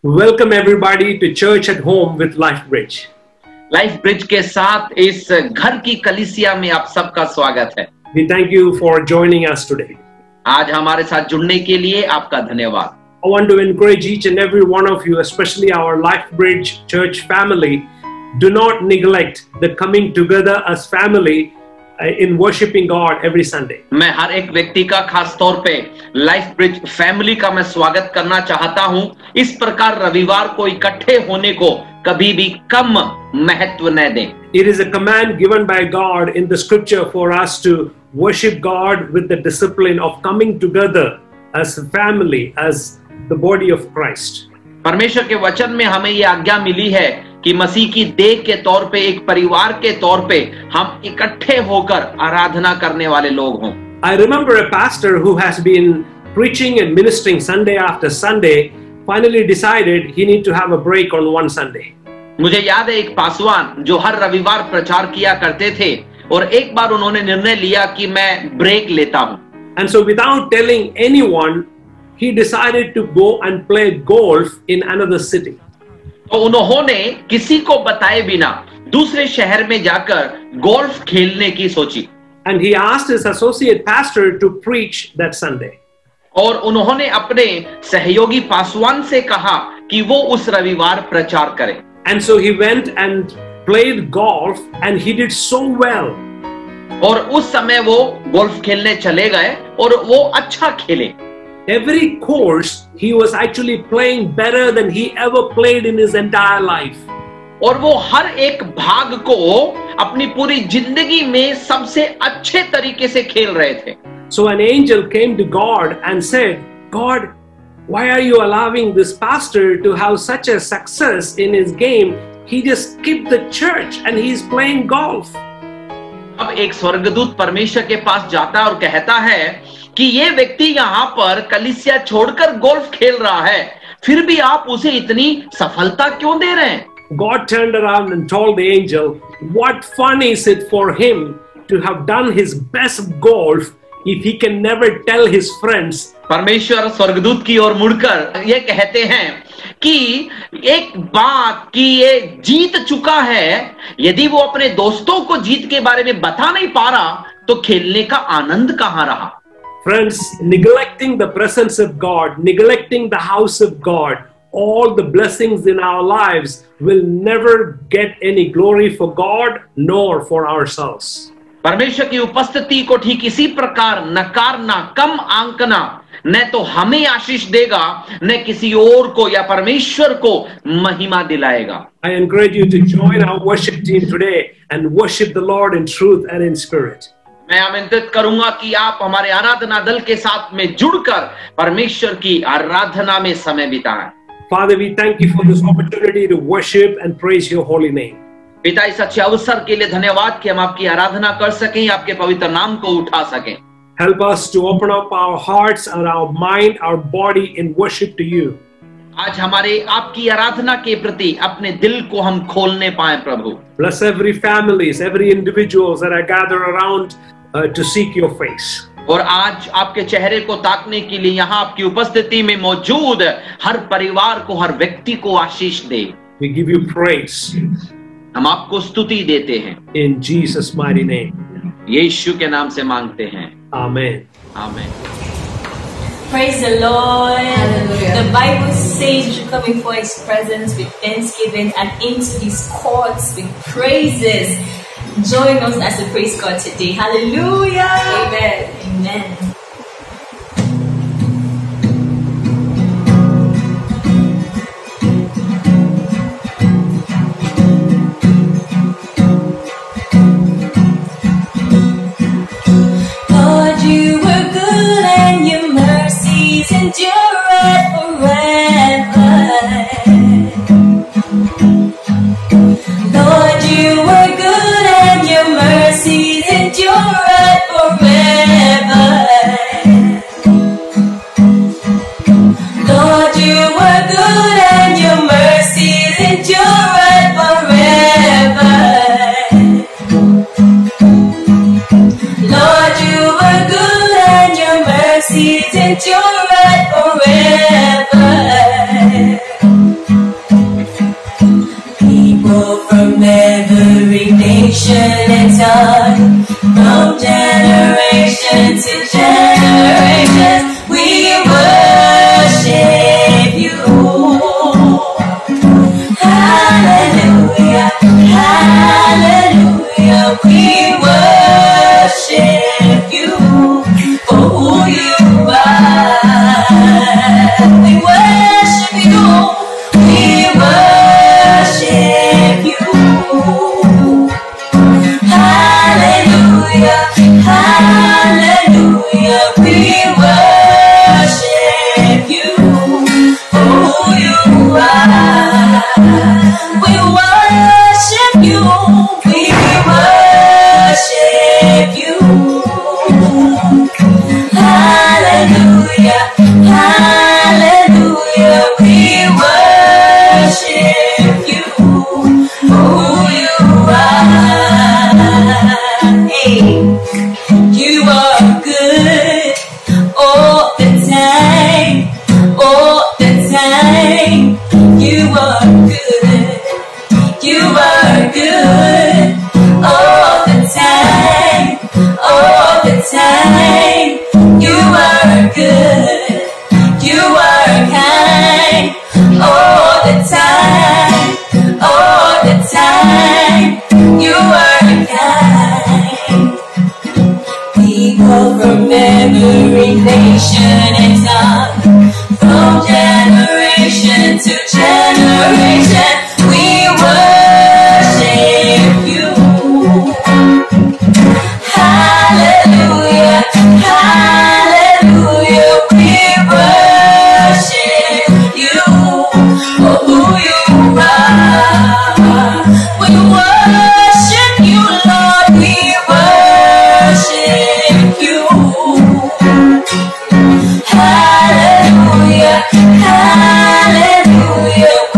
Welcome everybody to Church at Home with LifeBridge. Life bridge के साथ इस घर की कलीसिया में आप सबका स्वागत है। We thank you for joining us today. आज हमारे साथ जुड़ने के लिए आपका धन्यवाद। I want to encourage each and every one of you, especially our LifeBridge church family, do not neglect the coming together as family in worshiping God every Sunday. मैं हर एक व्यक्ति का खास तौर पे लाइफ ब्रिज फैमिली का मैं स्वागत करना चाहता हूं। इस प्रकार रविवार को इकट्ठे होने को कभी भी कम महत्व न दें। It is a command given by God in the scripture for us to worship God with the discipline of coming together as a family, as the body of Christ. परमेश्वर के वचन में हमें ये आज्ञा मिली है कि मसीह की देह के तौर पे, एक परिवार के तौर पे हम इकट्ठे होकर आराधना करने वाले लोग हों। I remember a pastor who has been preaching and ministering Sunday after Sunday finally decided he need to have a break on one Sunday. मुझे याद है एक पासवान जो हर रविवार प्रचार किया करते थे और एक बार उन्होंने निर्णय लिया कि मैं ब्रेक लेता हूं। And so without telling anyone, he decided to go and play golf in another city. तो उन्होंने किसी को बताए बिना दूसरे शहर में जाकर गोल्फ खेलने की सोची। And he asked his associate pastor to preach that Sunday. और उन्होंने अपने सहयोगी पासवान से कहा कि वो उस रविवार प्रचार करें। And so he went and played golf and he did so well. और उस समय वो गोल्फ खेलने चले गए और वो अच्छा खेले। Every course he was actually playing better than he ever played in his entire life. और वो हर एक भाग को अपनी पूरी जिंदगी में सबसे अच्छे तरीके से खेल रहे थे। So an angel came to God and said, God, why are you allowing this pastor to have such a success in his game? He just skipped the church and he's playing golf. अब एक स्वर्गदूत परमेश्वर के पास जाता है और कहता है कि ये व्यक्ति यहाँ पर कलीसिया छोड़कर गोल्फ खेल रहा है, फिर भी आप उसे इतनी सफलता क्यों दे रहे हैं? God turned around and told the angel, what fun is it for him to have done his best golf if he can never tell his friends? परमेश्वर स्वर्गदूत की ओर मुड़कर ये कहते हैं कि एक बात कि ये जीत चुका है, यदि वो अपने दोस्तों को जीत के बारे में बता नहीं पा रहा तो खेलने का आनंद कहां रहा? Friends, neglecting the presence of God, neglecting the house of God, all the blessings in our lives will never get any glory for God nor for ourselves. परमेश्वर की उपस्थिति को ठीक इसी प्रकार नकारना, कम आंकना न तो हमें आशीष देगा न किसी और को या परमेश्वर को महिमा दिलाएगा। I encourage you to join our worship team today and worship the Lord in truth and in spirit. मैं आमंत्रित करूंगा कि आप हमारे आराधना दल के साथ में जुड़कर परमेश्वर की आराधना में समय बिताएं। Father, we thank you for this opportunity to worship and praise your holy name. पिता, इस अच्छे अवसर के लिए धन्यवाद कि हम आपकी आराधना कर सकें, आपके पवित्र नाम को उठा सकें। Help us to open up our hearts and our mind, our body in worship to you. आज हमारे आपकी आराधना के प्रति अपने दिल को हम खोलने पाएं प्रभु। Bless every families, every individuals that are gathered around to seek your face. और आज आपके चेहरे को ताकने के लिए यहाँ आपकी उपस्थिति में मौजूद हर परिवार को, हर व्यक्ति को आशीष दे। We give you praise. हम आपको स्तुति देते हैं। In Jesus' mighty name. यीशु के नाम से मांगते हैं। Amen. आमीन। Praise the Lord. Hallelujah. The Bible says you should come before His presence with thanksgiving and into His courts with praises. Join us as we praise God today. Hallelujah. Amen. Amen. Lord, you were good and your mercies endure forever. Lord, you were good and your mercies endure forever. and done. From generation to generation, we worship you. Hallelujah, hallelujah, we worship you for who you are. We worship you, we worship you. Hallelujah, hallelujah, we worship you for who you are. We worship you, we worship you. Hallelujah, hallelujah, we worship you for who you are. Hey, you are good all the time, all the time. You are good, you are good all the time, all the time. You are good, you are kind all the time, all the time. You are kind. People from every nation and tongue, from generation to generation, we worship you. Hallelujah, hallelujah, we worship you for who you are. We worship you, Lord, we worship you. Hallelujah, hallelujah,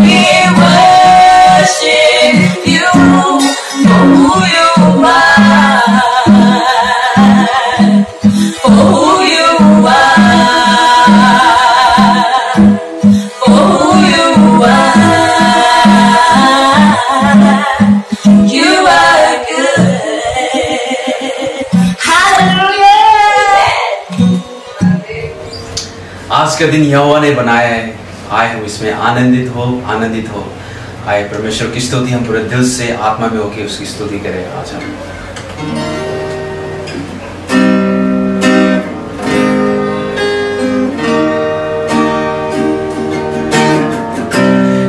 we worship you for who you are, for who you are, for who you are. You are good. Hallelujah. आज का दिन यहोवा ने बनाया है, आए हम इसमें आनंदित हो, आनंदित हो। आए परमेश्वर की स्तुति हम पूरे दिल से आत्मा में होकर उसकी स्तुति करें। आज हम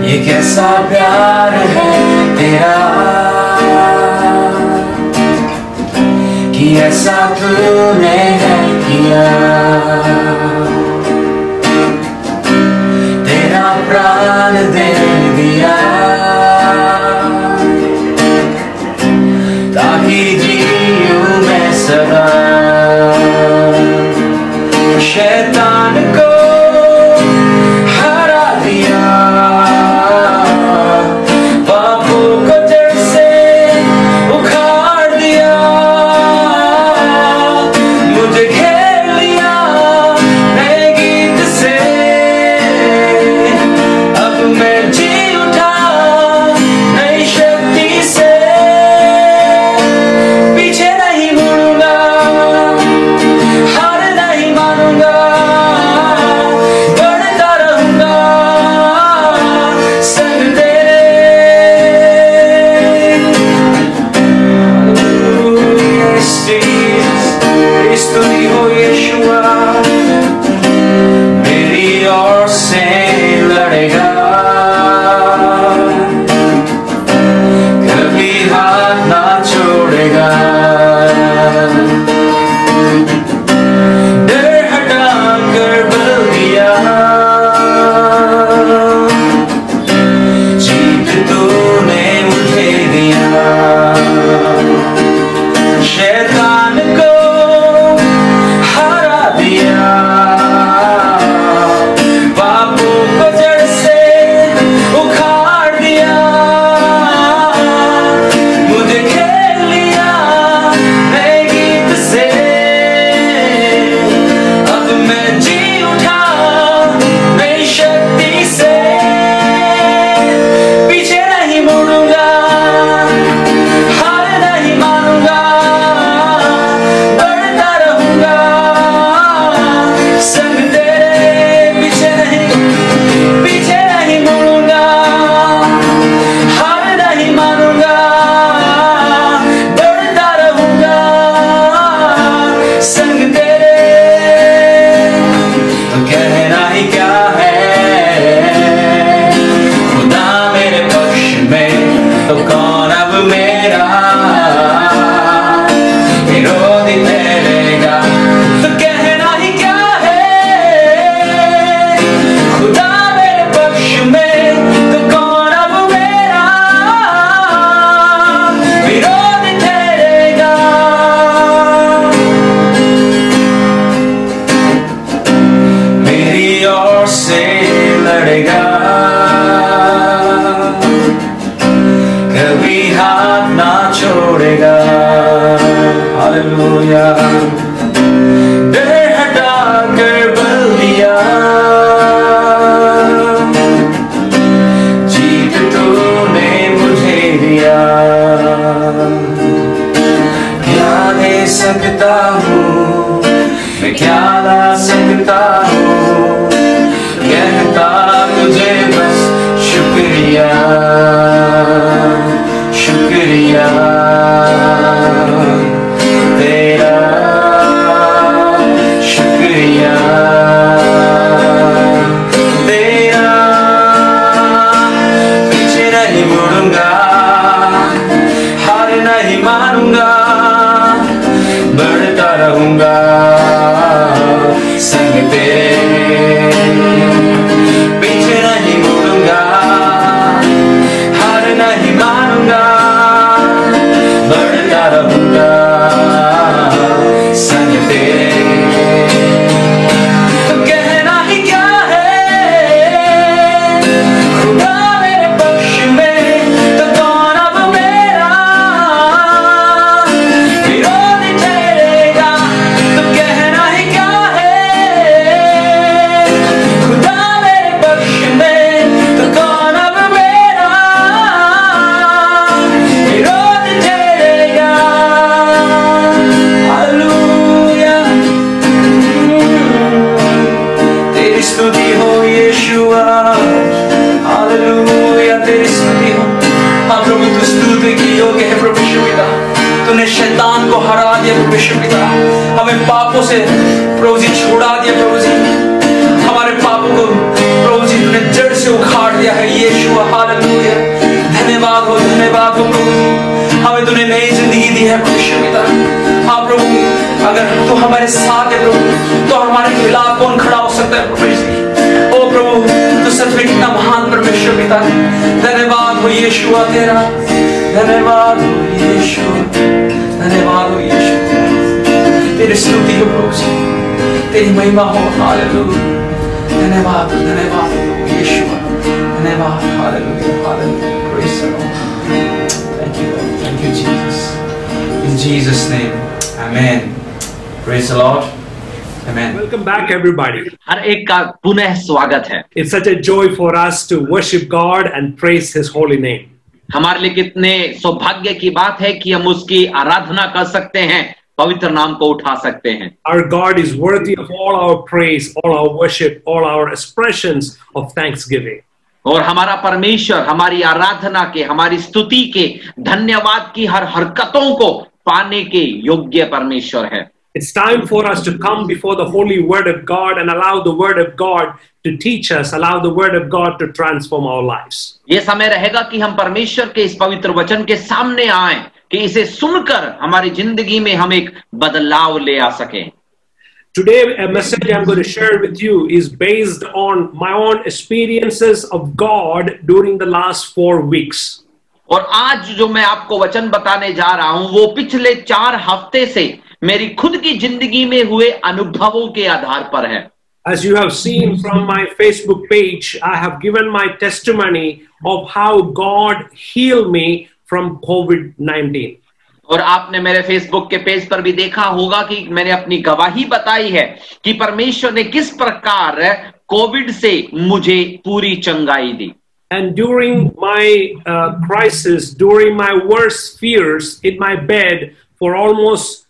ये कैसा प्यार है तेरा कि ऐसा तूने है किया। तेरा प्राण दे दिया ताकि जीऊं मैं सदा। शैतान को हरा दिया, पापों को जड़ से उखाड़ दिया। मुझे घेर लिया नए विरोधी ठहरेगा। तो कहना ही क्या है, खुदा मेरे पक्ष में तो कौन अब मेरा विरोधी ठहरेगा। मेरी ओर से लड़ेगा, कभी हाथ ना छोड़ेगा। हालेलुया। डर हटा कर बल दिया, जीत तूने मुझे दिया। क्या दे सकता हूँ मैं, क्या ला सकता हूँ, कहता तुझे बस शुक्रिया शुक्रिया तेरा, शुक्रिया तेरा। पीछे नहीं मुड़ूंगा, हार नहीं मानूंगा, बढ़ता रहूंगा संग तेरे। पीछे नहीं मुड़ूंगा, हार नहीं मानूंगा, बढ़ता रहूंगा संग तेरे। तो कहना ही क्या है, खुदा मेरे पक्ष में तो कौन अब मेरा विरोधी ठहरेगा। तो कहना ही क्या है, खुदा मेरे पक्ष में तो कौन अब मेरा विरोधी ठहरेगा। हालेलुया। तेरी स्तुति हो यीशुआ, हालेलुया तेरी स्तुति हो। हाँ प्रभु, तू स्तुति की योग्य है प्रभु यीशु पिता। तूने शैतान को हरा दिया प्रभु यीशु पिता, हमें पापों से प्रभु जी छुड़ा दिया प्रभु जी। हमारे पापों को प्रभु जी तूने जड़ से उखाड़ दिया है यीशुआ। हालेलुया। धन्यवाद हो, धन्यवाद हो प्रभु जी। हमें तूने नई जिंदगी दी है प्रभु यीशु पिता। हाँ प्रभु, अगर तू हमारे साथ है प्रभु, तो हमारे खिलाफ कौन खड़ा हो सकता है प्रभु जी। ओ प्रभु, तू सच में कितना महान परमेश्वर पिता है। धन्यवाद हो यीशुआ तेरा, धन्यवाद हो यीशु, धन्यवाद हो यीशु। तेरी स्तुति हो प्रभु जी, तेरी महिमा हो। हालेलुया। धन्यवाद धन्यवाद हो यीशुआ, धन्यवाद। Hallelujah hallelujah. Praise the Lord. Thank you Lord, thank you Jesus. In Jesus' name, Amen. Praise the Lord. Amen. Welcome back, everybody. हर एक का पुनः स्वागत है। It's such a joy for us to worship God and praise His holy name. हमारे लिए कितने सौभाग्य की बात है कि हम उसकी आराधना कर सकते हैं, पवित्र नाम को उठा सकते हैं। Our God is worthy of all our praise, all our worship, all our expressions of thanksgiving. और हमारा परमेश्वर हमारी आराधना के, हमारी स्तुति के, धन्यवाद की हर हरकतों को पाने के योग्य परमेश्वर है। It's time for us to come before the holy word of God and allow the word of God to teach us, allow the word of God to transform our lives. ये समय रहेगा कि हम परमेश्वर के इस पवित्र वचन के सामने आएं, कि इसे सुनकर हमारी जिंदगी में हम एक बदलाव ले आ सकें। Today, a message I'm going to share with you is based on my own experiences of God during the last 4 weeks. और आज जो मैं आपको वचन बताने जा रहा हूं, वो पिछले 4 हफ्ते से मेरी खुद की जिंदगी में हुए अनुभवों के आधार पर है। As you have seen from my Facebook page, I have given my testimony of how God healed me from COVID-19. और आपने मेरे फेसबुक के पेज पर भी देखा होगा कि मैंने अपनी गवाही बताई है कि परमेश्वर ने किस प्रकार कोविड से मुझे पूरी चंगाई दी। And during my crisis, during my worst fears in my bed for almost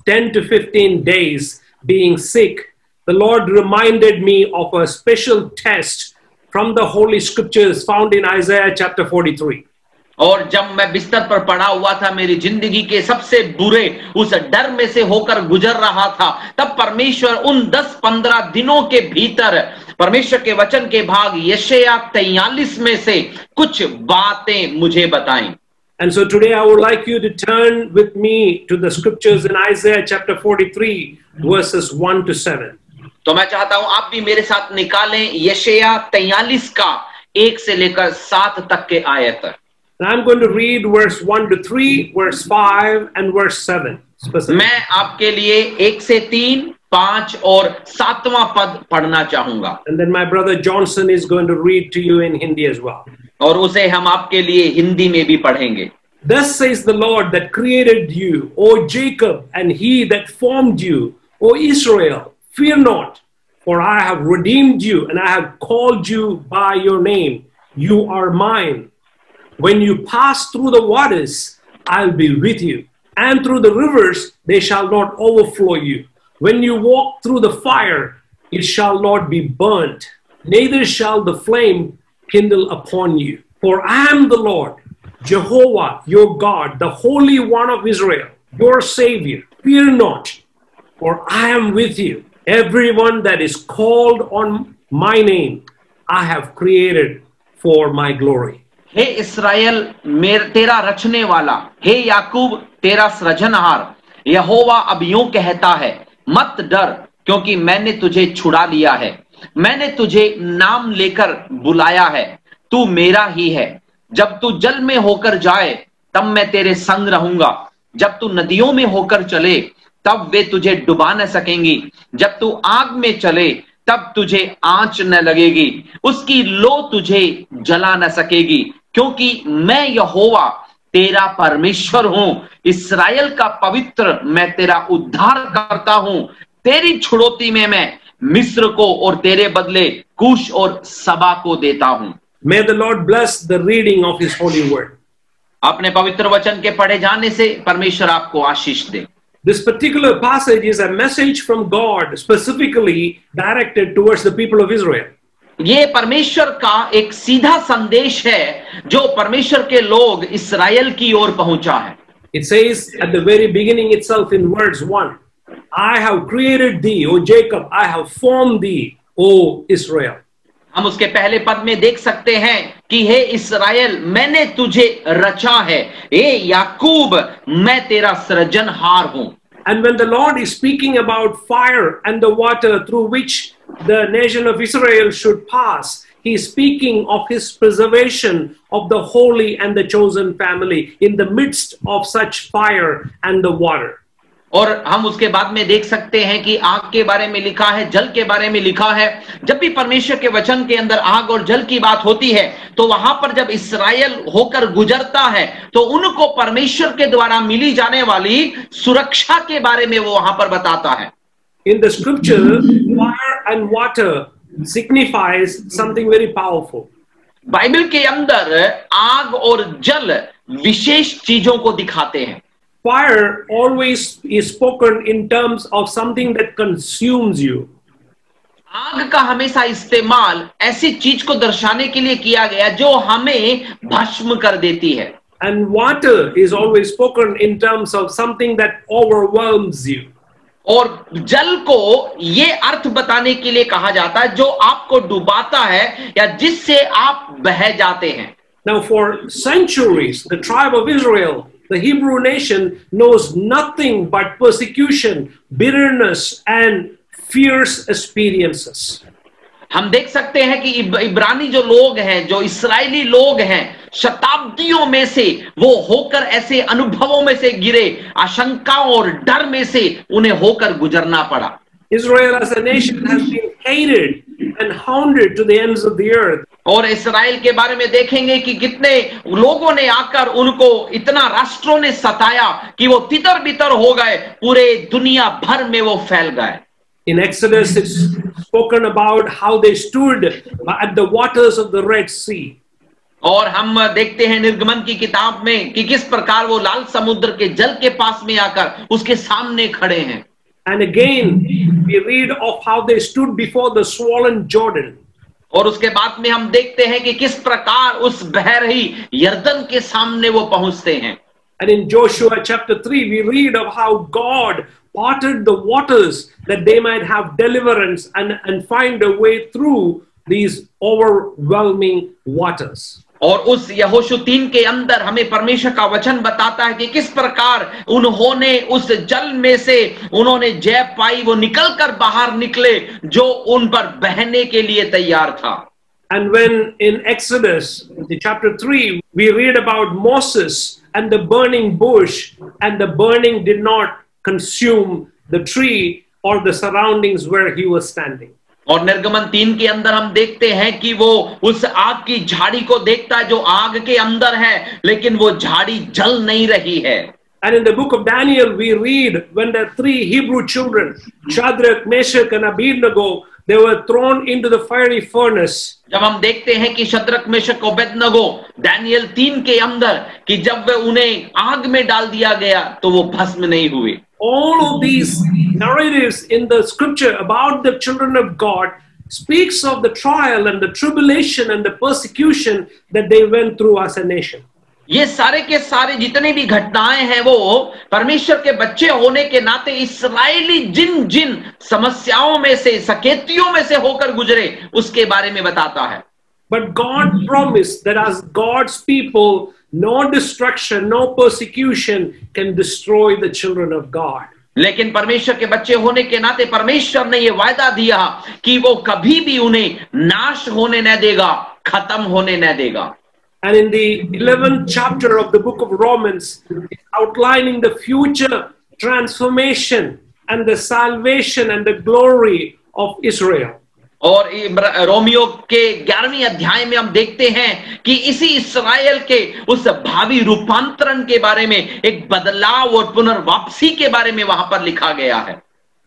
10 to 15 days being sick, the Lord reminded me of a special test from the Holy Scriptures found in Isaiah chapter 43. और जब मैं बिस्तर पर पड़ा हुआ था, मेरी जिंदगी के सबसे बुरे उस डर में से होकर गुजर रहा था, तब परमेश्वर उन 10-15 दिनों के भीतर परमेश्वर के वचन के भाग यशायाह 43 में से कुछ बातें मुझे बताई। And so today I would like you to turn with me to the scriptures in Isaiah chapter 43, verses 1 to 7. तो मैं चाहता हूं आप भी मेरे साथ निकालें यशायाह 43 का 1 से लेकर 7 तक के आयत. And I'm going to read verse 1 to 3, verse 5, and verse 7. मैं आपके लिए 1 से 3, 5 और 7वां पद पढ़ना चाहूंगा. And then my brother Johnson is going to read to you in Hindi as well. और उसे हम आपके लिए हिंदी में भी पढ़ेंगे. Thus says the Lord that created you, O Jacob, and he that formed you, O Israel, fear not, for I have redeemed you, and I have called you by your name. You are mine. When you pass through the waters, I'll be with you. And through the rivers, they shall not overflow you. When you walk through the fire, it shall not be burnt, neither shall the flame kindle upon you. For I am the Lord, Jehovah, your God, the Holy One of Israel, your Savior. Fear not, for I am with you. Everyone that is called on my name, I have created for my glory. हे इस्राएल तेरा रचने वाला, हे याकूब तेरा सृजनहार, यहोवा अब यूं कहता है, मत डर, क्योंकि मैंने तुझे छुड़ा लिया है. मैंने तुझे नाम लेकर बुलाया है. तू मेरा ही है. जब तू जल में होकर जाए, तब मैं तेरे संग रहूंगा. जब तू नदियों में होकर चले, तब वे तुझे डुबा न सकेंगी. जब तू आग में चले, तब तुझे आंच न लगेगी. उसकी लो तुझे जला न सकेगी, क्योंकि मैं यहोवा तेरा परमेश्वर हूं, इस्राएल का पवित्र, मैं तेरा उद्धार करता हूं. तेरी छुड़ौती में मैं मिस्र को और तेरे बदले कूश और सबा को देता हूं. May the Lord bless the reading of his holy word. अपने पवित्र वचन के पढ़े जाने से परमेश्वर आपको आशीष दे. This particular passage is a message from God specifically directed towards the people of Israel. ये परमेश्वर का एक सीधा संदेश है जो परमेश्वर के लोग इस्राएल की ओर पहुंचा है. It says at the very beginning itself in verse 1, I have created thee, O Jacob, I have formed thee, O Israel. हम उसके पहले पद में देख सकते हैं कि हे इस्राएल, मैंने तुझे रचा है. हे याकूब, मैं तेरा सृजनहार हूं. And when the Lord is speaking about fire and the water through which the nation of Israel should pass, he is speaking of his preservation of the holy and the chosen family in the midst of such fire and the water. और हम उसके बाद में देख सकते हैं कि आग के बारे में लिखा है, जल के बारे में लिखा है. जब भी परमेश्वर के वचन के अंदर आग और जल की बात होती है, तो वहां पर जब इस्राएल होकर गुजरता है, तो उनको परमेश्वर के द्वारा मिली जाने वाली सुरक्षा के बारे में वो वहां पर बताता है. In the scripture, fire and water signifies something very powerful. Bible के अंदर आग और जल विशेष चीजों को दिखाते हैं. Fire always is spoken in terms of something that consumes you. आग का हमेशा इस्तेमाल ऐसी चीज को दर्शाने के लिए किया गया जो हमें भस्म कर देती है. And water is always spoken in terms of something that overwhelms you. और जल को ये अर्थ बताने के लिए कहा जाता है जो आपको डुबाता है या जिससे आप बह जाते हैं. Now for centuries, the tribe of Israel, the Hebrew nation, knows nothing but persecution, bitterness, and fierce experiences. हम देख सकते हैं कि इब्रानी जो लोग हैं, जो इस्राएली लोग हैं, शताब्दियों में से वो होकर ऐसे अनुभवों में से गिरे, आशंकाओं और डर में से उन्हें होकर गुजरना पड़ा. Israel as a nation has been hated and hounded to the ends of the earth. और इस्राएल के बारे में देखेंगे कि कितने लोगों ने आकर उनको, इतना राष्ट्रों ने सताया कि वो तितर बितर हो गए, पूरे दुनिया भर में वो फैल गए. In Exodus, it's spoken about how they stood at the waters of the Red Sea. और हम देखते हैं निर्गमन की किताब में कि किस प्रकार वो लाल समुद्र के जल के पास में आकर उसके सामने खड़े हैं. And again, we read of how they stood before the swollen Jordan. और उसके बाद में हम देखते हैं कि किस प्रकार उस बह रही यर्दन के सामने वो पहुंचते हैं. And in Joshua chapter 3, we read of how God parted the waters that they might have deliverance and find a way through these overwhelming waters. और उस यहोशू 3 के अंदर हमें परमेश्वर का वचन बताता है कि किस प्रकार उन्होंने उस जल में से उन्होंने जय पाई, वो निकलकर बाहर निकले जो उन पर बहने के लिए तैयार था। And when in Exodus, the chapter 3, we read about Moses and the burning bush, and the burning did not consume the tree or the surroundings where he was standing. और निर्गमन 3 के अंदर हम देखते हैं कि वो उस आग की झाड़ी को देखता है जो आग के अंदर है, लेकिन वो झाड़ी जल नहीं रही है। And in the book of Daniel, we read when the 3 Hebrew children, Shadrach, Meshach, and Abednego, they were thrown into the fiery furnace. जब हम देखते हैं कि शद्रक मेशक अबेदनगो दानियल 3 के अंदर कि जब वे उन्हें आग में डाल दिया गया तो वो भस्म नहीं हुए। All of these narratives in the scripture about the children of God speaks of the trial and the tribulation and the persecution that they went through as a nation. ये सारे के सारे जितने भी घटनाएं हैं वो परमेश्वर के बच्चे होने के नाते इस्राएली जिन जिन समस्याओं में से, सकेतियों में से होकर गुजरे उसके बारे में बताता है। But God promised that as God's people, no destruction, no persecution can destroy the children of God. लेकिन परमेश्वर के बच्चे होने के नाते परमेश्वर ने ये वायदा दिया कि वो कभी भी उन्हें नाश होने न देगा, खत्म होने न देगा। And in the 11th chapter of the book of Romans, it's outlining the future transformation and the salvation and the glory of Israel. और रोमियो के 11वीं अध्याय में हम देखते हैं कि इसी इस्राएल के उस भावी रूपांतरण के बारे में, एक बदलाव और पुनर्वापसी के बारे में वहां पर लिखा गया है।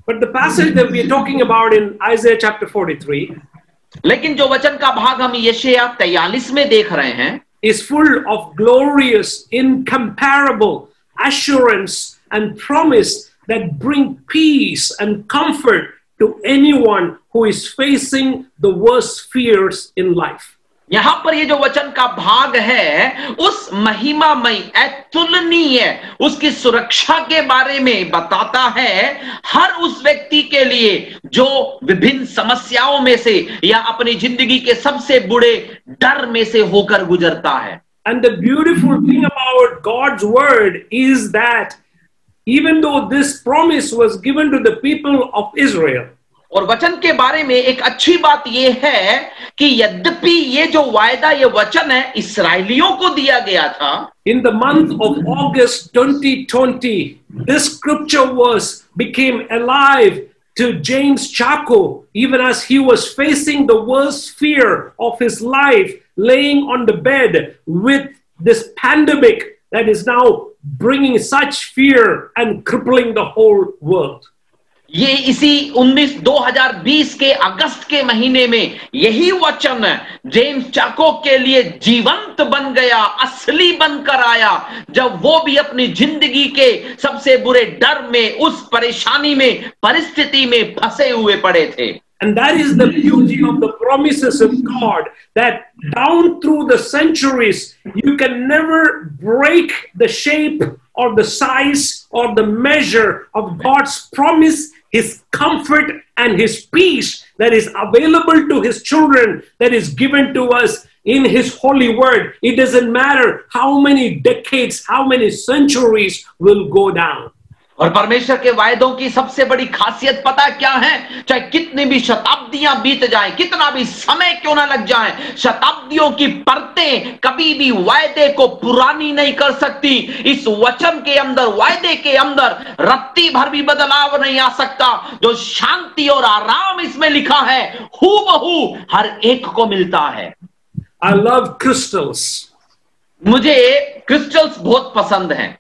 But the passage that we are talking about in Isaiah chapter 43, लेकिन जो वचन का भाग हम यशायाह 43 में देख रहे हैं, is full of glorious, incomparable assurance and promise that bring peace and comfort to anyone who is facing the worst fears in life. यहां पर ये जो वचन का भाग है उस महिमामय अतुलनीय उसकी सुरक्षा के बारे में बताता है, हर उस व्यक्ति के लिए जो विभिन्न समस्याओं में से या अपनी जिंदगी के सबसे बुरे डर में से होकर गुजरता है। And the beautiful thing about God's word is that even though this promise was given to the people of Israel, और वचन के बारे में एक अच्छी बात यह है कि यद्यपि ये जो वायदा, ये वचन है इस्राएलियों को दिया गया था। In the month of August 2020, this scripture verse became alive to James Chaco, even as he was facing the worst fear of his life, laying on the bed with this pandemic that is now bringing such fear and crippling the whole world. ये इसी 2020 के अगस्त के महीने में यही वचन James चाको के लिए जीवंत बन गया, असली बनकर आया, जब वो भी अपनी जिंदगी के सबसे बुरे डर में, उस परेशानी में, परिस्थिति में फंसे हुए पड़े थे। And that is the beauty of the promises of God, that down through the centuries, you can never break the shape or the size or the measure of God's promise, His comfort and His peace that is available to His children, that is given to us in His holy word. It doesn't matter how many decades, how many centuries will go down. और परमेश्वर के वायदों की सबसे बड़ी खासियत पता क्या है? चाहे कितनी भी शताब्दियां बीत जाएं, कितना भी समय क्यों ना लग जाए, शताब्दियों की परतें कभी भी वायदे को पुरानी नहीं कर सकती। इस वचन के अंदर, वायदे के अंदर रत्ती भर भी बदलाव नहीं आ सकता। जो शांति और आराम इसमें लिखा है, हूबहू हर एक को मिलता है। I love crystals. मुझे क्रिस्टल्स बहुत पसंद हैं।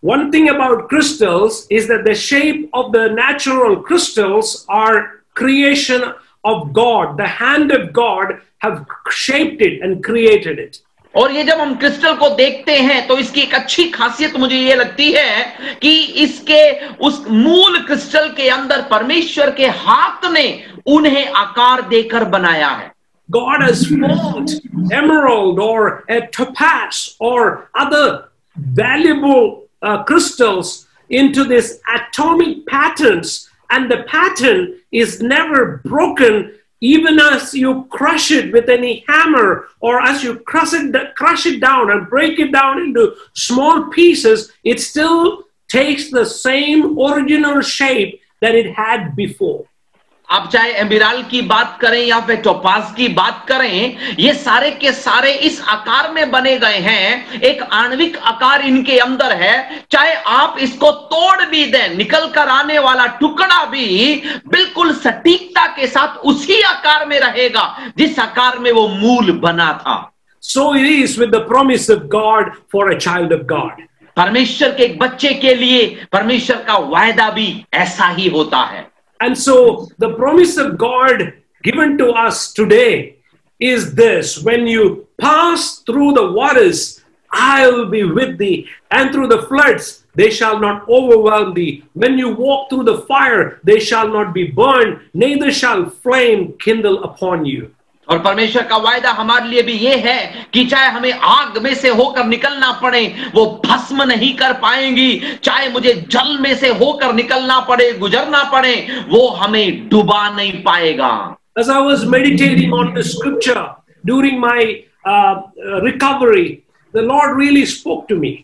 One thing about crystals is that the shape of the natural crystals are creation of God. The hand of God have shaped it and created it. और ये जब हम क्रिस्टल को देखते हैं तो इसकी एक अच्छी खासियत मुझे ये लगती है कि इसके उस मूल क्रिस्टल के अंदर परमेश्वर के हाथ ने उन्हें आकार देकर बनाया है। God has formed emerald or a topaz or other valuable crystals into this atomic patterns, and the pattern is never broken even as you crush it with any hammer, or as you crush it down and break it down into small pieces, it still takes the same original shape that it had before. आप चाहे एम्बिराल की बात करें या फिर topaz की बात करें, ये सारे के सारे इस आकार में बने गए हैं। एक आणविक आकार इनके अंदर है। चाहे आप इसको तोड़ भी दें, निकल कर आने वाला टुकड़ा भी बिल्कुल सटीकता के साथ उसी आकार में रहेगा जिस आकार में वो मूल बना था। So it is with the promise of God for a child of God. परमेश्वर के एक बच्चे के लिए परमेश्वर का वायदा भी ऐसा ही होता है। And so the promise of God given to us today is this: when you pass through the waters, I will be with thee, and through the floods, they shall not overwhelm thee. When you walk through the fire, they shall not be burned, neither shall flame kindle upon you. और परमेश्वर का वायदा हमारे लिए भी ये है कि चाहे हमें आग में से होकर निकलना पड़े, वो भस्म नहीं कर पाएंगी। चाहे मुझे जल में से होकर निकलना पड़े, गुजरना पड़े, वो हमें डुबा नहीं पाएगा। As I was meditating on the scripture during my recovery, the Lord really spoke to me.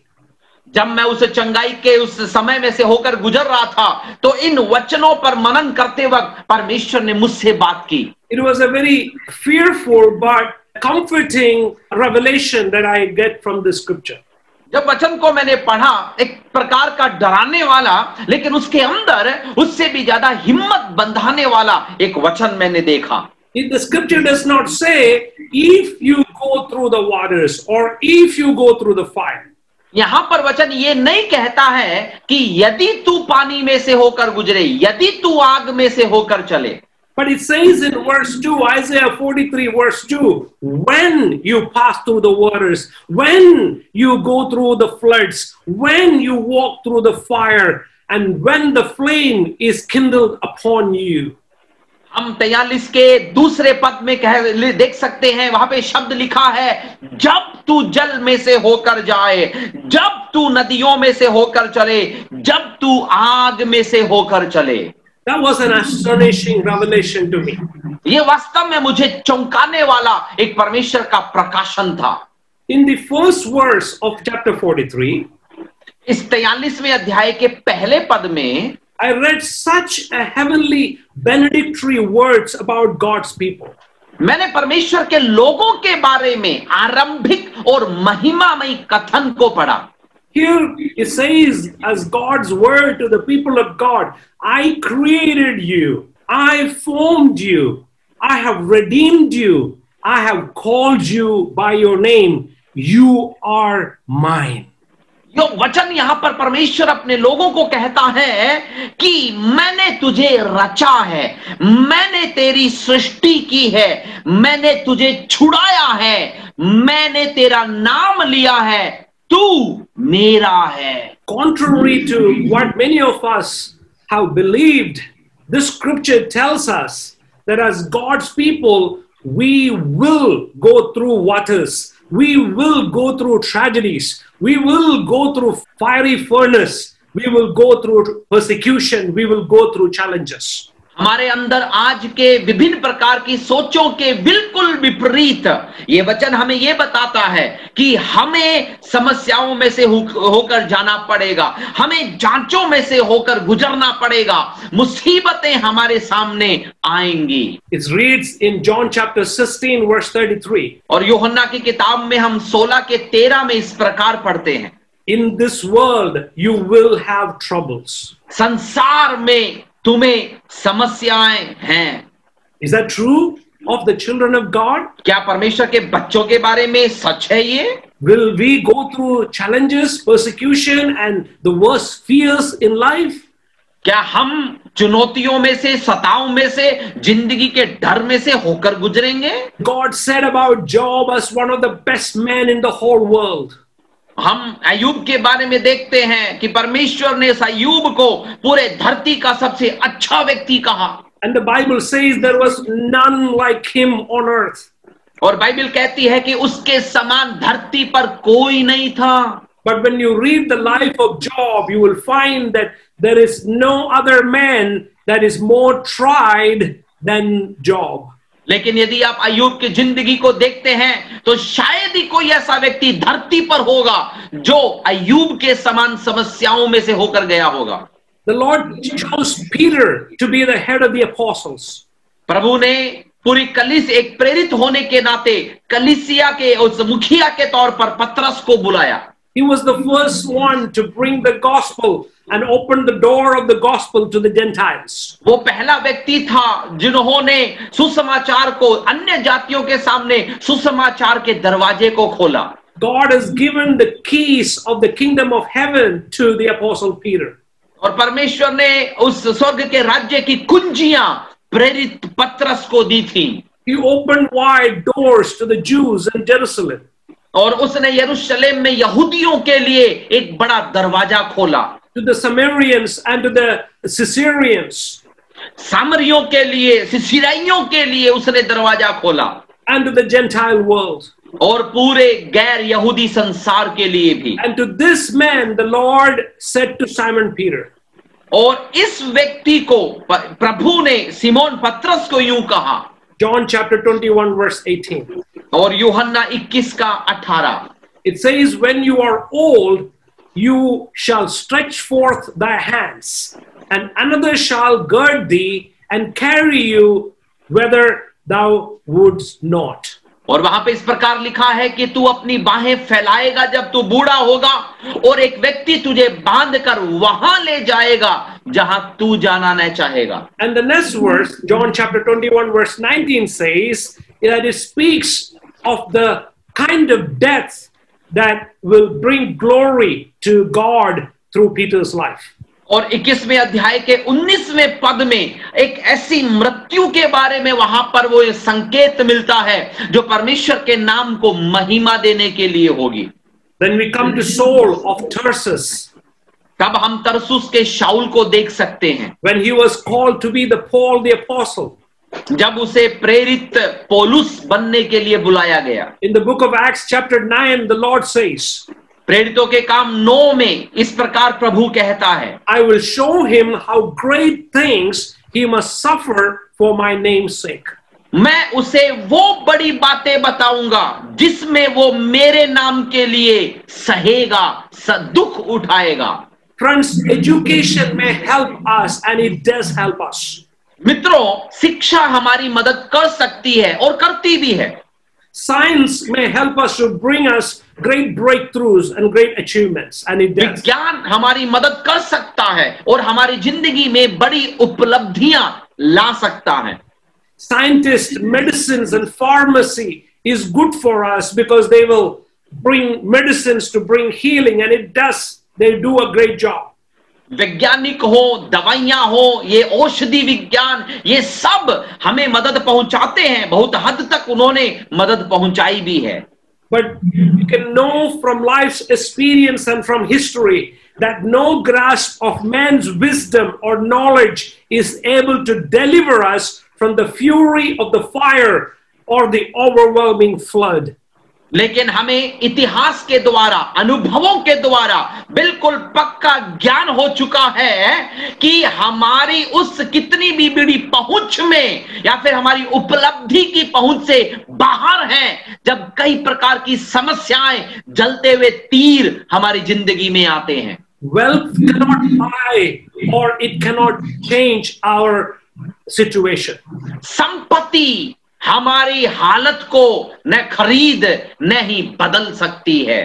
जब मैं उस चंगाई के उस समय में से होकर गुजर रहा था, तो इन वचनों पर मनन करते वक्त परमेश्वर ने मुझसे बात की। It was a very fearful but comforting revelation that I get from the scripture. जब वचन को मैंने पढ़ा, एक प्रकार का डराने वाला, लेकिन उसके अंदर उससे भी ज्यादा हिम्मत बंधाने वाला एक वचन मैंने देखा। The scripture does not say if you go through the waters or if you go through the fire. यहां पर वचन ये नहीं कहता है कि यदि तू पानी में से होकर गुजरे, यदि तू आग में से होकर चले। But it says in verse 2, Isaiah 43 verse 2, when you pass through the waters, when you go through the floods, when you walk through the fire, and when the flame is kindled upon you. हम 43 के दूसरे पद में देख सकते हैं, वहां पे शब्द लिखा है, जब तू जल में से होकर जाए, जब तू नदियों में से होकर चले, जब तू आग में से होकर चले। That was an astonishing revelation to me. ये वास्तव में मुझे चौंकाने वाला एक परमेश्वर का प्रकाशन था। In the first verse of chapter 43, इस 43वें अध्याय के पहले पद में I read such a heavenly benedictory words about God's people. मैंने परमेश्वर के लोगों के बारे में आरंभिक और महिमामय कथन को पढ़ा। Here it says, as God's word to the people of God, I created you, I formed you, I have redeemed you, I have called you by your name, you are mine. यो वचन यहां पर परमेश्वर अपने लोगों को कहता है कि मैंने तुझे रचा है, मैंने तेरी सृष्टि की है, मैंने तुझे छुड़ाया है, मैंने तेरा नाम लिया है, तू मेरा है। Contrary to what many of us have believed, this scripture tells us that as God's people, we will go through waters, we will go through tragedies, we will go through fiery furnace, we will go through persecution, we will go through challenges. हमारे अंदर आज के विभिन्न प्रकार की सोचों के बिल्कुल विपरीत ये वचन हमें ये बताता है कि हमें समस्याओं में से होकर जाना पड़ेगा, हमें जांचों में से होकर गुजरना पड़ेगा, मुसीबतें हमारे सामने आएंगी। It reads in John chapter 16 verse 33. और यूहन्ना की किताब में हम 16 के 13 में इस प्रकार पढ़ते हैं, In this world you will have troubles. संसार में तुम्हें समस्याएं हैं। Is that true of the children of God? क्या परमेश्वर के बच्चों के बारे में सच है ये? Will we go through challenges, persecution and the worst fears in life? क्या हम चुनौतियों में से, सताओं में से, जिंदगी के डर में से होकर गुजरेंगे? God said about Job as one of the best men in the whole world. हम अय्यूब के बारे में देखते हैं कि परमेश्वर ने अय्यूब को पूरे धरती का सबसे अच्छा व्यक्ति कहा। And the Bible says there was none like him on earth. और बाइबल कहती है कि उसके समान धरती पर कोई नहीं था। But when you read the life of Job, you will find that there is no other man that is more tried than Job. लेकिन यदि आप अय्यूब की जिंदगी को देखते हैं तो शायद ही कोई ऐसा व्यक्ति धरती पर होगा जो अय्यूब के समान समस्याओं में से होकर गया होगा। The Lord chose Peter to be the head of the apostles. प्रभु ने पूरी एक प्रेरित होने के नाते कलीसिया के उस मुखिया के तौर पर पतरस को बुलाया। He was the first one to bring the gospel and open the door of the gospel to the Gentiles. वो पहला व्यक्ति था जिन्होंने सुसमाचार को अन्य जातियों के सामने सुसमाचार के दरवाजे को खोला। God has given the keys of the kingdom of heaven to the apostle Peter. और परमेश्वर ने उस स्वर्ग के राज्य की कुंजियां प्रेरित पतरस को दी थी। He opened wide doors to the Jews in Jerusalem. और उसने यरूशलेम में यहूदियों के लिए एक बड़ा दरवाजा खोला। To the Samaritans and to the Caesareans. सामरियों के लिए, सिसिराइयों के लिए उसने दरवाजा खोला। And to the Gentile world. और पूरे गैर यहूदी संसार के लिए भी। And to this man the Lord said to Simon Peter. और इस व्यक्ति को प्रभु ने सिमोन पतरस को यूं कहा। John chapter 21 verse 18. और यूहन्ना 21 का 18। It says, when you are old, you shall stretch forth thy hands, and another shall gird thee and carry you whither thou wouldst not. और वहां पे इस प्रकार लिखा है कि तू अपनी बाहें फैलाएगा जब तू बूढ़ा होगा, और एक व्यक्ति तुझे बांध कर वहां ले जाएगा जहां तू जाना न चाहेगा। And the next verse, John chapter 21 verse 19 says that it speaks of the kind of death that will bring glory to God through Peter's life. और 21वें अध्याय के 19वें पद में एक ऐसी मृत्यु के बारे में वहां पर वो संकेत मिलता है जो परमेश्वर के नाम को महिमा देने के लिए होगी। Then we come to Saul of Tarsus. तब हम तरसुस के शाऊल को देख सकते हैं। When he was called to be the Paul the apostle. जब उसे प्रेरित पौलुस बनने के लिए बुलाया गया। In the book of Acts chapter 9 the Lord says, प्रेरितों के काम 9 में इस प्रकार प्रभु कहता है, I will show him how great things he must suffer for my name's sake. मैं उसे वो बड़ी बातें बताऊंगा जिसमें वो मेरे नाम के लिए सहेगा, दुख उठाएगा। Friends, education may help us and it does help us. मित्रों, शिक्षा हमारी मदद कर सकती है और करती भी है। Science may help us to bring us great breakthroughs and great achievements, and it does. विज्ञान हमारी मदद कर सकता है और हमारी जिंदगी में बड़ी उपलब्धियां ला सकता है। Scientists, medicines and pharmacy is good for us because they will bring medicines to bring healing, and it does. They do a great job. वैज्ञानिक हो, दवाइयां हो, ये औषधि विज्ञान, ये सब हमें मदद पहुंचाते हैं। बहुत हद तक उन्होंने मदद पहुंचाई भी है। But you can know from life's experience and from history that no grasp of man's wisdom or knowledge is able to deliver us from the fury of the fire or the overwhelming flood. लेकिन हमें इतिहास के द्वारा, अनुभवों के द्वारा बिल्कुल पक्का ज्ञान हो चुका है कि हमारी उस कितनी भी बड़ी पहुंच में या फिर हमारी उपलब्धि की पहुंच से बाहर है, जब कई प्रकार की समस्याएं, जलते हुए तीर हमारी जिंदगी में आते हैं। Wealth cannot buy or it cannot change our situation. संपत्ति हमारी हालत को न खरीद न ही बदल सकती है।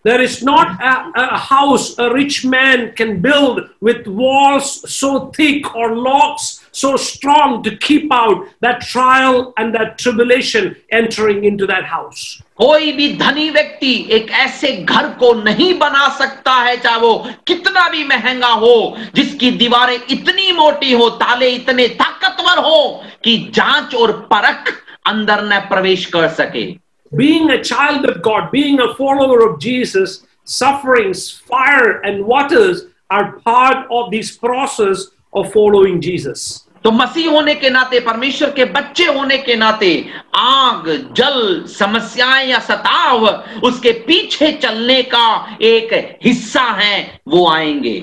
There is not a house a rich man can build with walls so thick or locks so strong to keep out that trial and that tribulation entering into that house. कोई भी धनी व्यक्ति एक ऐसे घर को नहीं बना सकता है, चाहे वो कितना भी महंगा हो, जिसकी दीवारें इतनी मोटी हो, ताले इतने ताकतवर हो कि जांच और परख अंदर न प्रवेश कर सके। Being a child of God, being a follower of Jesus, sufferings, fire and waters are part of this process of following Jesus. तो मसीह होने के नाते, परमेश्वर के बच्चे होने के नाते आग, जल, समस्याएं या सताव उसके पीछे चलने का एक हिस्सा है, वो आएंगे।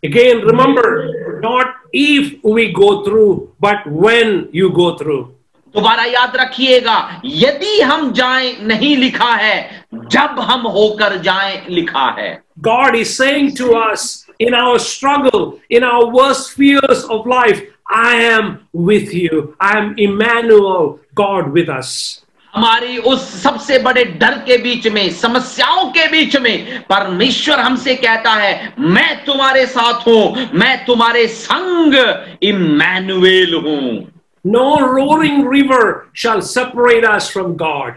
Again, remember, not if we go through, but when you go through. दोबारा याद रखिएगा, यदि हम जाएं नहीं लिखा है, जब हम होकर जाएं लिखा है। God is saying to us in our struggle, in our worst fears of life, I am with you. I am Emmanuel, God with us. हमारी उस सबसे बड़े डर के बीच में, समस्याओं के बीच में परमेश्वर हमसे कहता है, मैं तुम्हारे साथ हूं, मैं तुम्हारे संग इम्मैनुएल हूं। No roaring river shall separate us from God.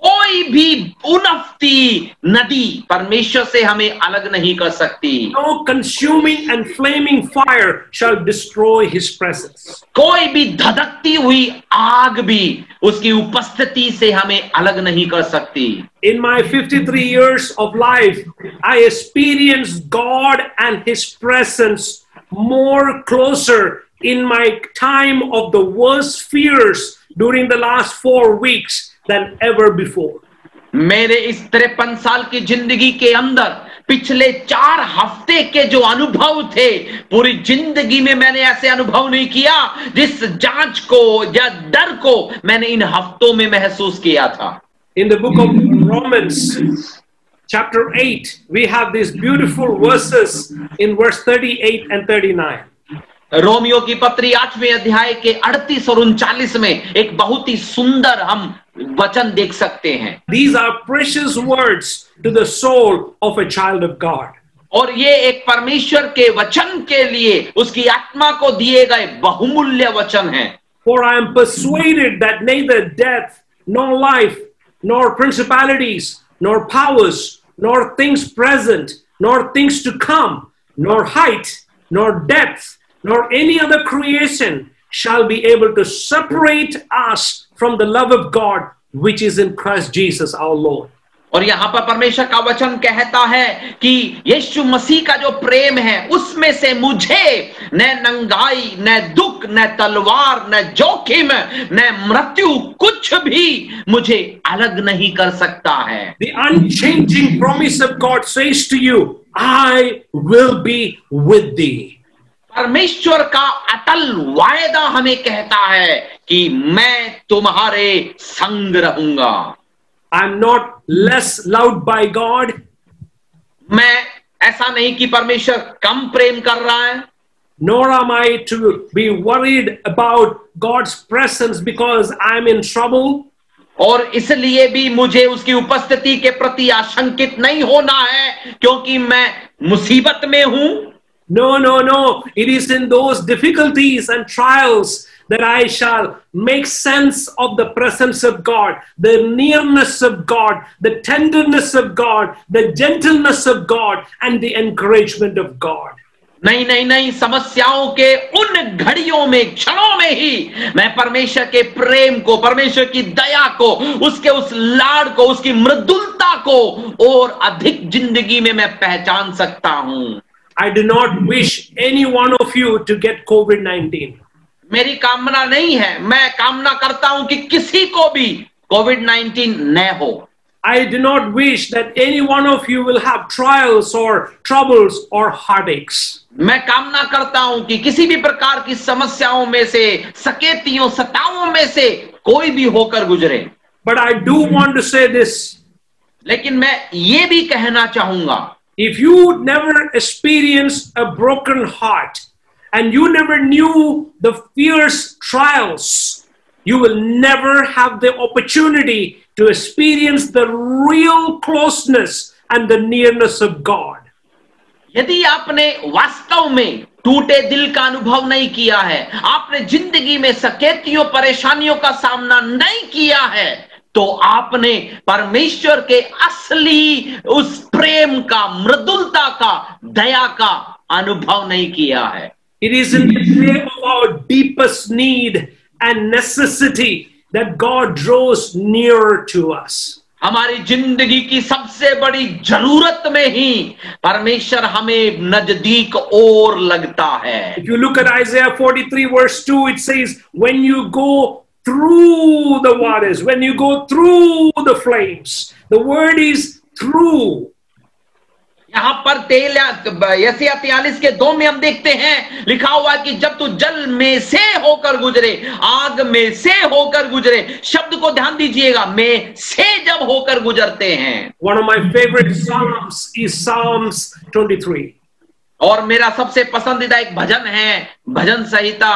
कोई भी उनफती नदी परमेश्वर से हमें अलग नहीं कर सकती। No consuming and flaming fire shall destroy his presence. कोई भी धधकती हुई आग भी उसकी उपस्थिति से हमें अलग नहीं कर सकती। In my 53 years of life, I experienced God and his presence more closer in my time of the worst fears during the last 4 weeks than ever before. मेरे इस 53 साल की जिंदगी के अंदर पिछले 4 हफ्ते के जो अनुभव थे, पूरी जिंदगी में मैंने ऐसे अनुभव नहीं किया जिस जांच को या डर को मैंने इन हफ्तों में महसूस किया था। In the book of Romans, chapter 8, we have these beautiful verses in verse 38 and 39. Romeo की पत्री 8वें अध्याय के 38 और 39 में एक बहुत ही सुंदर हम वचन देख सकते हैं। These are precious words to the soul of a child of God. और ये एक परमेश्वर के वचन के लिए उसकी आत्मा को दिए गए बहुमूल्य वचन हैं। For I am persuaded that neither death, nor life, nor principalities, nor powers, nor things present, nor things to come, nor height, nor depth, nor any other creation shall be able to separate us from the love of God which is in Christ Jesus our Lord. और यहां पर परमेश्वर का वचन कहता है कि यीशु मसीह का जो प्रेम है उसमें से मुझे न नंगाई, न दुख, न तलवार, न जोखिम, न मृत्यु कुछ भी मुझे अलग नहीं कर सकता है। The unchanging promise of God says to you, I will be with thee. परमेश्वर का अटल वायदा हमें कहता है कि मैं तुम्हारे संग रहूंगा। I'm not less loved by God. मैं ऐसा नहीं कि परमेश्वर कम प्रेम कर रहा है। Nor am I to be worried about God's presence because I'm in trouble. और इसलिए भी मुझे उसकी उपस्थिति के प्रति आशंकित नहीं होना है क्योंकि मैं मुसीबत में हूं। No, no, no. It is in those difficulties and trials that I shall make sense of the presence of God, the nearness of God, the tenderness of God, the gentleness of God, and the encouragement of God. नहीं नहीं नहीं, समस्याओं के उन घड़ियों में, क्षणों में ही मैं परमेश्वर के प्रेम को, परमेश्वर की दया को, उसके उस लाड़ को, उसकी मृदुलता को और अधिक जिंदगी में मैं पहचान सकता हूं। I do not wish any one of you to get COVID-19. मेरी कामना नहीं है, मैं कामना करता हूं कि किसी को भी कोविड-19 न हो। I do not wish that any one of you will have trials or troubles or heartaches. मैं कामना करता हूं कि किसी भी प्रकार की समस्याओं में से, सकेतियों, सताओं में से कोई भी होकर गुजरे। But I do want to say this. लेकिन मैं ये भी कहना चाहूंगा, if you never experienced a broken heart and you never knew the fierce trials, you will never have the opportunity to experience the real closeness and the nearness of God. यदि आपने वास्तव में टूटे दिल का अनुभव नहीं किया है, आपने जिंदगी में सकेतियों, परेशानियों का सामना नहीं किया है, तो आपने परमेश्वर के असली उस प्रेम का, मृदुलता का, दया का अनुभव नहीं किया है। It is in the day of our deepest need and necessity that God draws nearer to us. हमारी जिंदगी की सबसे बड़ी जरूरत में ही परमेश्वर हमें नजदीक और लगता है। If you look at Isaiah 43 verse 2, it says, when you go through the waters, when you go through the flames, the word is through. यहाँ पर यशायाह 43 के 2 में हम देखते हैं लिखा हुआ है कि जब तू जल में से होकर गुजरे, आग में से होकर गुजरे। शब्द को ध्यान दीजिएगा, में से जब होकर गुजरते हैं। One of my favorite psalms is Psalms 23. और मेरा सबसे पसंदीदा एक भजन है भजन संहिता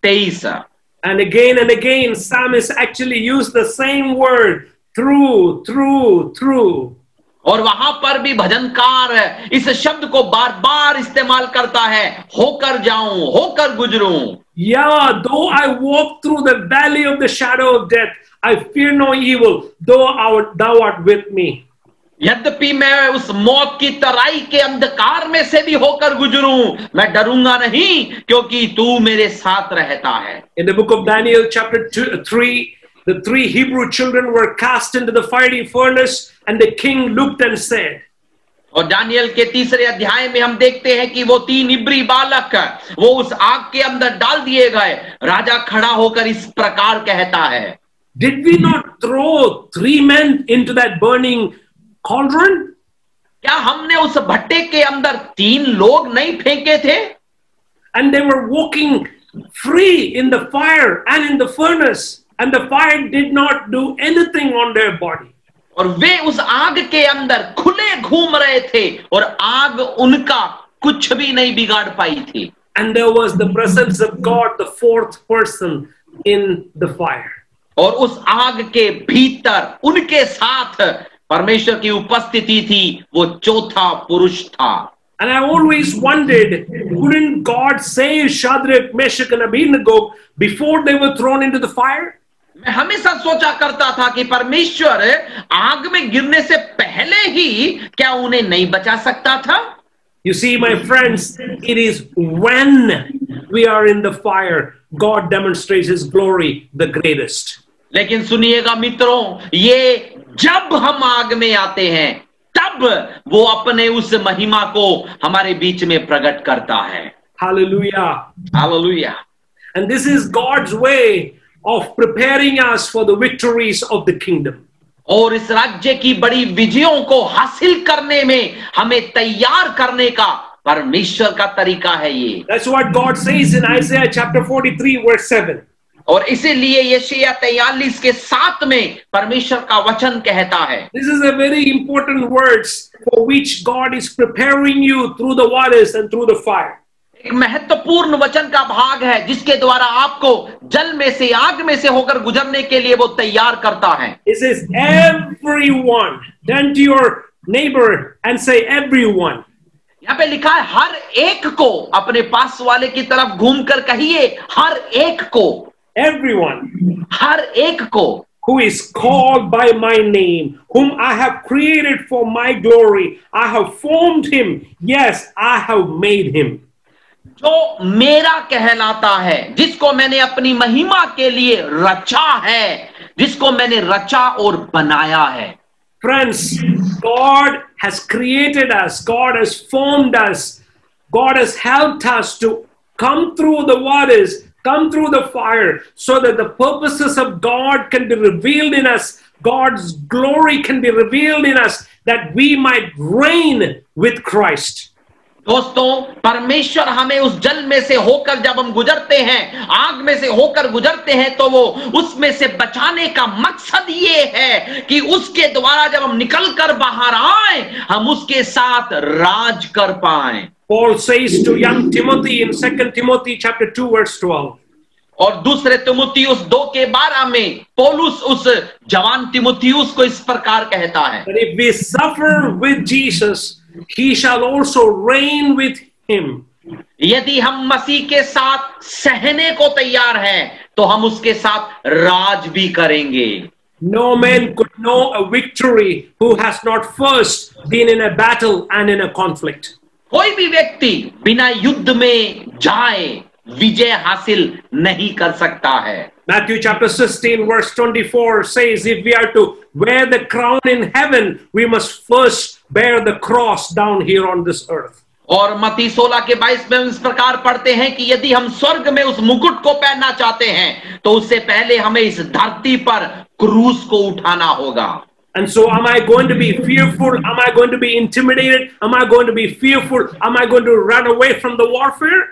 23। And again, psalmists actually use the same word, through. और वहां पर भी भजनकार इस शब्द को बार बार इस्तेमाल करता है, होकर जाऊं, होकर गुजरूं। Yeah, though I walk through the valley of the shadow of death, I fear no evil, though thou art with me. यद्यपि मैं उस मौत की तराई के अंधकार में से भी होकर गुजरूं, मैं डरूंगा नहीं, क्योंकि तू मेरे साथ रहता है। In the book of Daniel chapter 3, the 3 Hebrew children were cast into the fiery furnace, and the king looked and said. और दानियल के 3 अध्याय में हम देखते हैं कि वो 3 इब्री बालक वो उस आग के अंदर डाल दिए गए। राजा खड़ा होकर इस प्रकार कहता है, Did we not throw 3 men into that burning cauldron? क्या हमने उस भट्टे के अंदर 3 लोग नहीं फेंके थे? And they were walking free in the fire and in the furnace, and the fire did not do anything on their body. और वे उस आग के अंदर खुले घूम रहे थे और आग उनका कुछ भी नहीं बिगाड़ पाई थी। And there was the presence of God, the 4th person in the fire. और उस आग के भीतर उनके साथ परमेश्वर की उपस्थिति थी, वो 4था पुरुष था। And I always wondered, couldn't God save Shadrach, Meshach and Abednego before they were thrown into the fire? मैं हमेशा सोचा करता था कि परमेश्वर आग में गिरने से पहले ही क्या उन्हें नहीं बचा सकता था? You see, my friends, it is when we are in the fire, God demonstrates His glory the greatest. लेकिन सुनिएगा मित्रों, ये जब हम आग में आते हैं तब वो अपने उस महिमा को हमारे बीच में प्रकट करता है। Hallelujah. Hallelujah. And this is God's way of preparing us for the victories of the kingdom. और इस राज्य की बड़ी विजयों को हासिल करने में हमें तैयार करने का परमेश्वर का तरीका है ये। That's what God says in Isaiah chapter 43 verse 7. और इसीलिए यशायाह 43 के 7 में परमेश्वर का वचन कहता है। This is a very important words for which God is preparing you through the waters and through the fire. एक महत्वपूर्ण वचन का भाग है जिसके द्वारा आपको जल में से आग में से होकर गुजरने के लिए वो तैयार करता है। It says everyone. Turn to your neighbor and say everyone. यहाँ पे लिखा है हर एक को, अपने पास वाले की तरफ घूमकर कहिए हर एक को। Everyone हर एक को who is called by my name, whom I have created for my glory, I have formed him. Yes, I have made him. जो मेरा कहलाता है, जिसको मैंने अपनी महिमा के लिए रचा है, जिसको मैंने रचा और बनाया है। Friends, God has created us, God has formed us, God has helped us to come through the waters, come through the fire, so that the purposes of God can be revealed in us, God's glory can be revealed in us, that we might reign with Christ. दोस्तों, परमेश्वर हमें उस जल में से होकर जब हम गुजरते हैं, आग में से होकर गुजरते हैं, तो वो उसमें से बचाने का मकसद ये है कि उसके द्वारा जब हम निकल कर बाहर आए, हम उसके साथ राज कर पाएं। Paul says to young Timothy in 2 Timothy chapter 2 verse 12. और दूसरे तिमुथियुस 2:12 में पौलुस उस जवान तिमुथियुस को इस प्रकार कहता है, That if we suffer with Jesus, he shall also reign with him. यदि हम मसीह के साथ सहने को तैयार हैं, तो हम उसके साथ राज भी करेंगे। No man could know a victory who has not first been in a battle and in a conflict. कोई भी व्यक्ति बिना युद्ध में जाए विजय हासिल नहीं कर सकता है। Matthew chapter 16 verse 24 says, if we are to wear the crown in heaven, we must first bear the cross down here on this earth. और मत्ती 16:22 में इस प्रकार पढ़ते हैं कि यदि हम स्वर्ग में उस मुकुट को पहनना चाहते हैं, तो उससे पहले हमें इस धरती पर क्रूस को उठाना होगा। And so am I going to be fearful? Am I going to be intimidated? Am I going to be fearful? Am I going to run away from the warfare?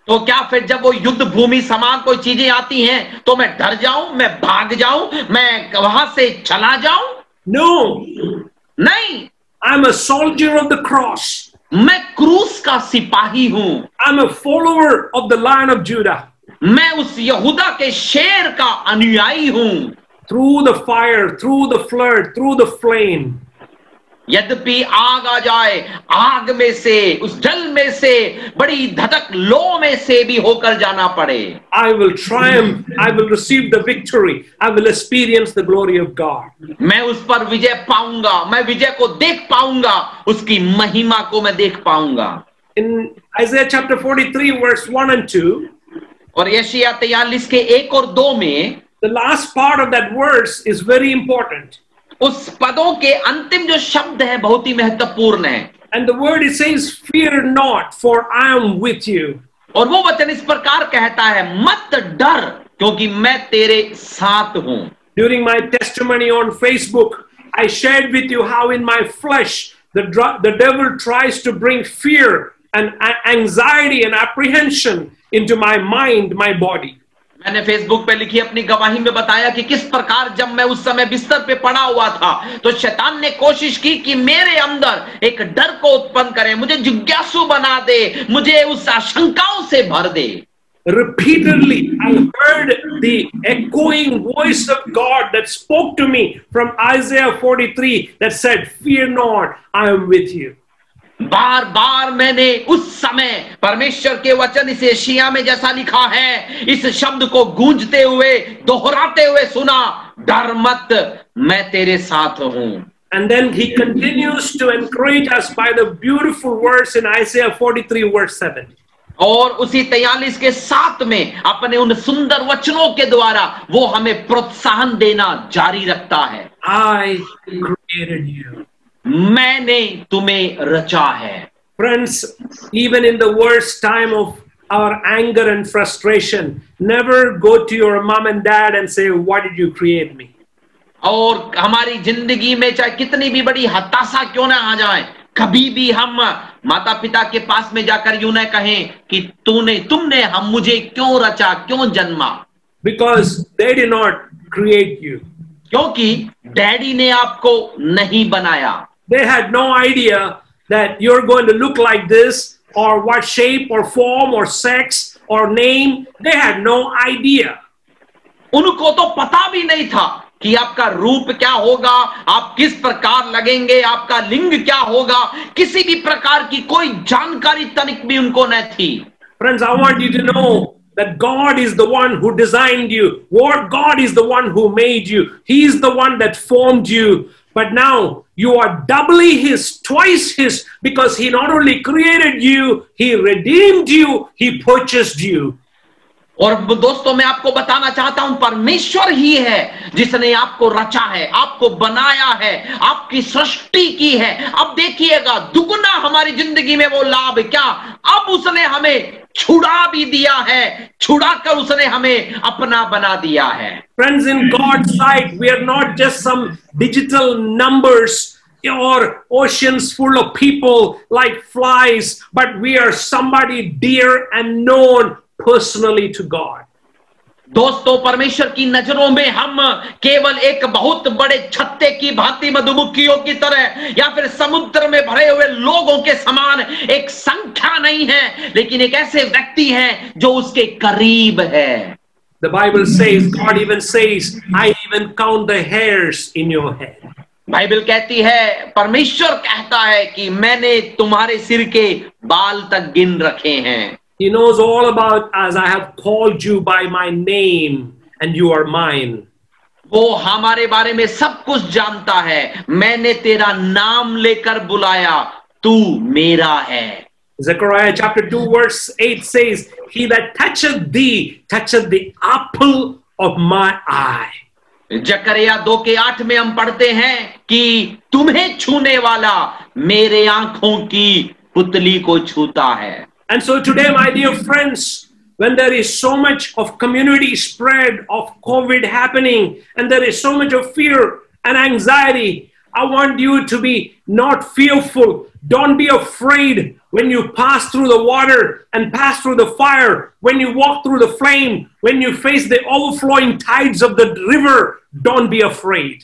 तो क्या फिर जब वो युद्ध भूमि समान कोई चीजें आती हैं तो मैं डर जाऊं, मैं भाग जाऊं, मैं वहां से चला जाऊं? No. नहीं, I'm a soldier of the cross. मैं क्रूस का सिपाही हूं। I'm a follower of the Lion of Judah. मैं उस यहूदा के शेर का अनुयायी हूं। Through the fire, through the flood, through the flame. यद्यपि आग आ जाए, आग में से, उस जल में से, बड़ी धधक लो में से भी होकर जाना पड़े, I will triumph. I will receive the victory. I will experience the glory of God. मैं उस पर विजय पाऊंगा, मैं विजय को देख पाऊंगा, उसकी महिमा को मैं देख पाऊंगा। In Isaiah chapter 43, verse 1 and 2, और यशायाह 43 के 1 और 2 में the last part of that verse is very important. उस पदों के अंतिम जो शब्द है बहुत ही महत्वपूर्ण है। And the word it says, fear not, for I am with you. और वो वचन इस प्रकार कहता है, मत डर क्योंकि मैं तेरे साथ हूं। During my testimony on Facebook, I shared with you how in my flesh the devil tries to bring fear and anxiety and apprehension into my mind, my body. मैंने फेसबुक पे लिखी अपनी गवाही में बताया कि किस प्रकार जब मैं उस समय बिस्तर पे पड़ा हुआ था तो शैतान ने कोशिश की कि मेरे अंदर एक डर को उत्पन्न करे, मुझे जिज्ञासु बना दे, मुझे उस आशंकाओं से भर दे। Repeatedly, I heard the echoing voice of God that spoke to me from Isaiah 43 that said, fear not, I am with you. बार बार मैंने उस समय परमेश्वर के वचन इस यशायाह में जैसा लिखा है इस शब्द को गूंजते हुए दोहराते हुए सुना, डर मत, मैं तेरे साथ हूं। And then he continues to encourage us by the beautiful verse in Isaiah 43 verse 7. और उसी 43 के 7 में अपने उन सुंदर वचनों के द्वारा वो हमें प्रोत्साहन देना जारी रखता है। I created you. मैंने तुम्हें रचा है। Friends, even in the worst time of our anger and frustration, never go to your mom and dad and say, why did you create me? और हमारी जिंदगी में चाहे कितनी भी बड़ी हताशा क्यों ना आ जाए, कभी भी हम माता पिता के पास में जाकर यूं न कहें कि तुमने हम मुझे क्यों रचा, क्यों जन्मा। Because they did not create you. क्योंकि डैडी ने आपको नहीं बनाया। They had no idea that you're going to look like this, or what shape or form or sex or name. They had no idea. उनको तो पता भी नहीं था कि आपका रूप क्या होगा, आप किस प्रकार लगेंगे, आपका लिंग क्या होगा, किसी भी प्रकार की कोई जानकारी तनिक भी उनको न थी। Friends, I want you to know that God is the one who designed you. God is the one who made you. He is the one that formed you. But now you are doubly his, twice his, because he not only created you, he redeemed you, he purchased you. और दोस्तों मैं आपको बताना चाहता हूं, परमेश्वर ही है जिसने आपको रचा है, आपको बनाया है, आपकी सृष्टि की है। अब देखिएगा दुगना हमारी जिंदगी में वो लाभ क्या, अब उसने हमें छुड़ा भी दिया है, छुड़ाकर उसने हमें अपना बना दिया है। Friends, in God's sight, we are not just some digital numbers or oceans full of people like flies, but we are somebody dear and known personally to God. दोस्तों परमेश्वर की नजरों में हम केवल एक बहुत बड़े छत्ते की भांति मधुमक्खियों की तरह या फिर समुद्र में भरे हुए लोगों के समान एक संख्या नहीं है, लेकिन एक ऐसे व्यक्ति हैं जो उसके करीब है। The Bible says, God even says, I even count the hairs in your head. Bible कहती है, परमेश्वर कहता है कि मैंने तुम्हारे सिर के बाल तक गिन रखे हैं। He knows all about us. I have called you by my name and you are mine. वो हमारे बारे में सब कुछ जानता है, मैंने तेरा नाम लेकर बुलाया, तू मेरा है। Zechariah chapter 2 verse 8 says, he that toucheth thee toucheth the apple of my eye. जकरिया 2 के 8 में हम पढ़ते हैं कि तुम्हें छूने वाला मेरे आंखों की पुतली को छूता है। And so today, my dear friends, when there is so much of community spread of COVID happening, and there is so much of fear and anxiety. I want you to be not fearful. Don't be afraid when you pass through the water and pass through the fire, when you walk through the flame, when you face the overflowing tides of the river. Don't be afraid.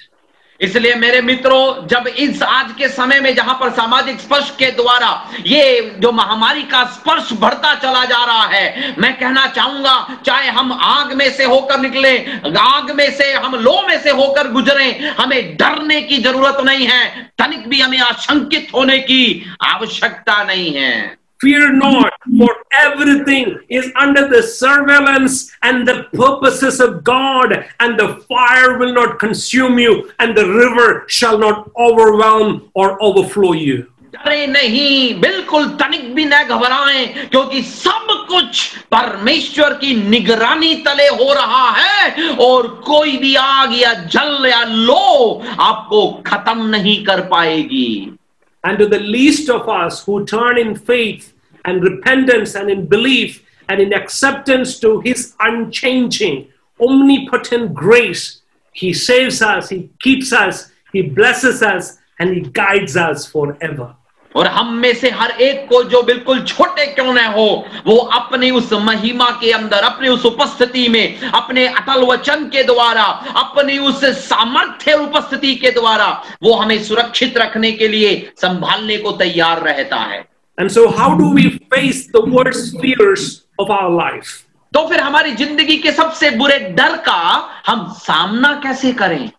इसलिए मेरे मित्रों, जब इस आज के समय में जहां पर सामाजिक स्पर्श के द्वारा ये जो महामारी का स्पर्श बढ़ता चला जा रहा है, मैं कहना चाहूंगा, चाहे हम आग में से होकर निकले, आग में से हम लो में से होकर गुजरे, हमें डरने की जरूरत नहीं है, तनिक भी हमें आशंकित होने की आवश्यकता नहीं है। Fear not, for everything is under the surveillance and the purposes of God, and the fire will not consume you, and the river shall not overwhelm or overflow you. डरे नहीं, बिल्कुल तनिक भी न घबराएं, क्योंकि सब कुछ परमेश्वर की निगरानी तले हो रहा है और कोई भी आग या जल या लो आपको खत्म नहीं कर पाएगी। And to the least of us who turn in faith and repentance and in belief and in acceptance to his unchanging, omnipotent grace, he saves us, he keeps us, he blesses us, and he guides us forever. और हम में से हर एक को, जो बिल्कुल छोटे क्यों न हो, वो अपनी उस महिमा के अंदर, अपनी उस उपस्थिति में, अपने अटल वचन के द्वारा, अपनी उस सामर्थ्य उपस्थिति के द्वारा वो हमें सुरक्षित रखने के लिए, संभालने को तैयार रहता है। And so how do we face the worst fears of our life? तो फिर हमारी जिंदगी के सबसे बुरे डर का हम सामना कैसे करें?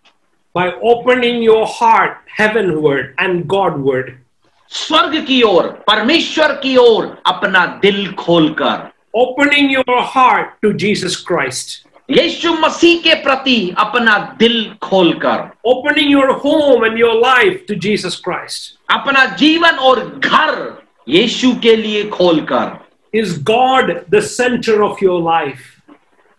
By opening your heart heavenward and Godward. स्वर्ग की ओर, परमेश्वर की ओर अपना दिल खोलकर। Opening your heart to Jesus Christ. यीशु मसीह के प्रति अपना दिल खोलकर। Opening your home and your life to Jesus Christ. अपना जीवन और घर यीशु के लिए खोलकर। Is God the center of your life?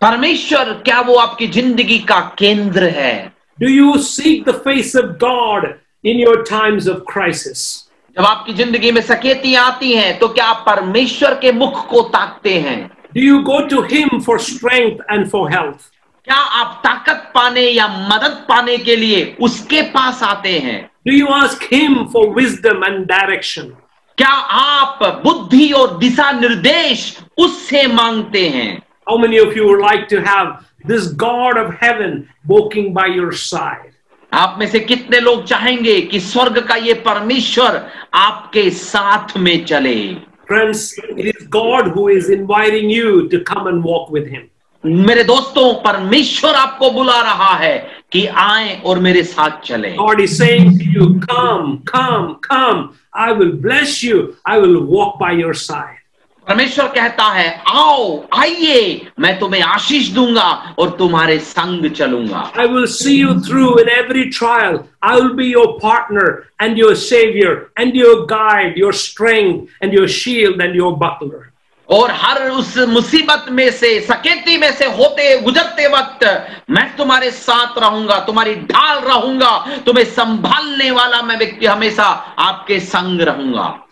परमेश्वर क्या वो आपकी जिंदगी का केंद्र है? Do you seek the face of God in your times of crisis? जब आपकी जिंदगी में सकेतियां आती हैं, तो क्या आप परमेश्वर के मुख को ताकते हैं? Do you go to him for strength and for health? क्या आप ताकत पाने या मदद पाने के लिए उसके पास आते हैं? Do you ask him for wisdom and direction? क्या आप बुद्धि और दिशा निर्देश उससे मांगते हैं? How many of you would like to have this God of heaven walking by your side? आप में से कितने लोग चाहेंगे कि स्वर्ग का ये परमेश्वर आपके साथ में चले? Friends, it is God who is inviting you to come and walk with him. मेरे दोस्तों, परमेश्वर आपको बुला रहा है कि आएं और मेरे साथ चलें। God is saying to you, come, come, come. I will bless you. I will walk by your side. परमेश्वर कहता है, आओ, आइए, मैं तुम्हें आशीष दूंगा और तुम्हारे संग चलूंगा। I will see you through in every trial. I will be your partner and your savior and your guide, your strength and your shield and your buckler. और हर उस मुसीबत में से, सकेती में से होते गुजरते वक्त मैं तुम्हारे साथ रहूंगा, तुम्हारी ढाल रहूंगा, तुम्हें संभालने वाला मैं व्यक्ति हमेशा आपके संग रहूंगा।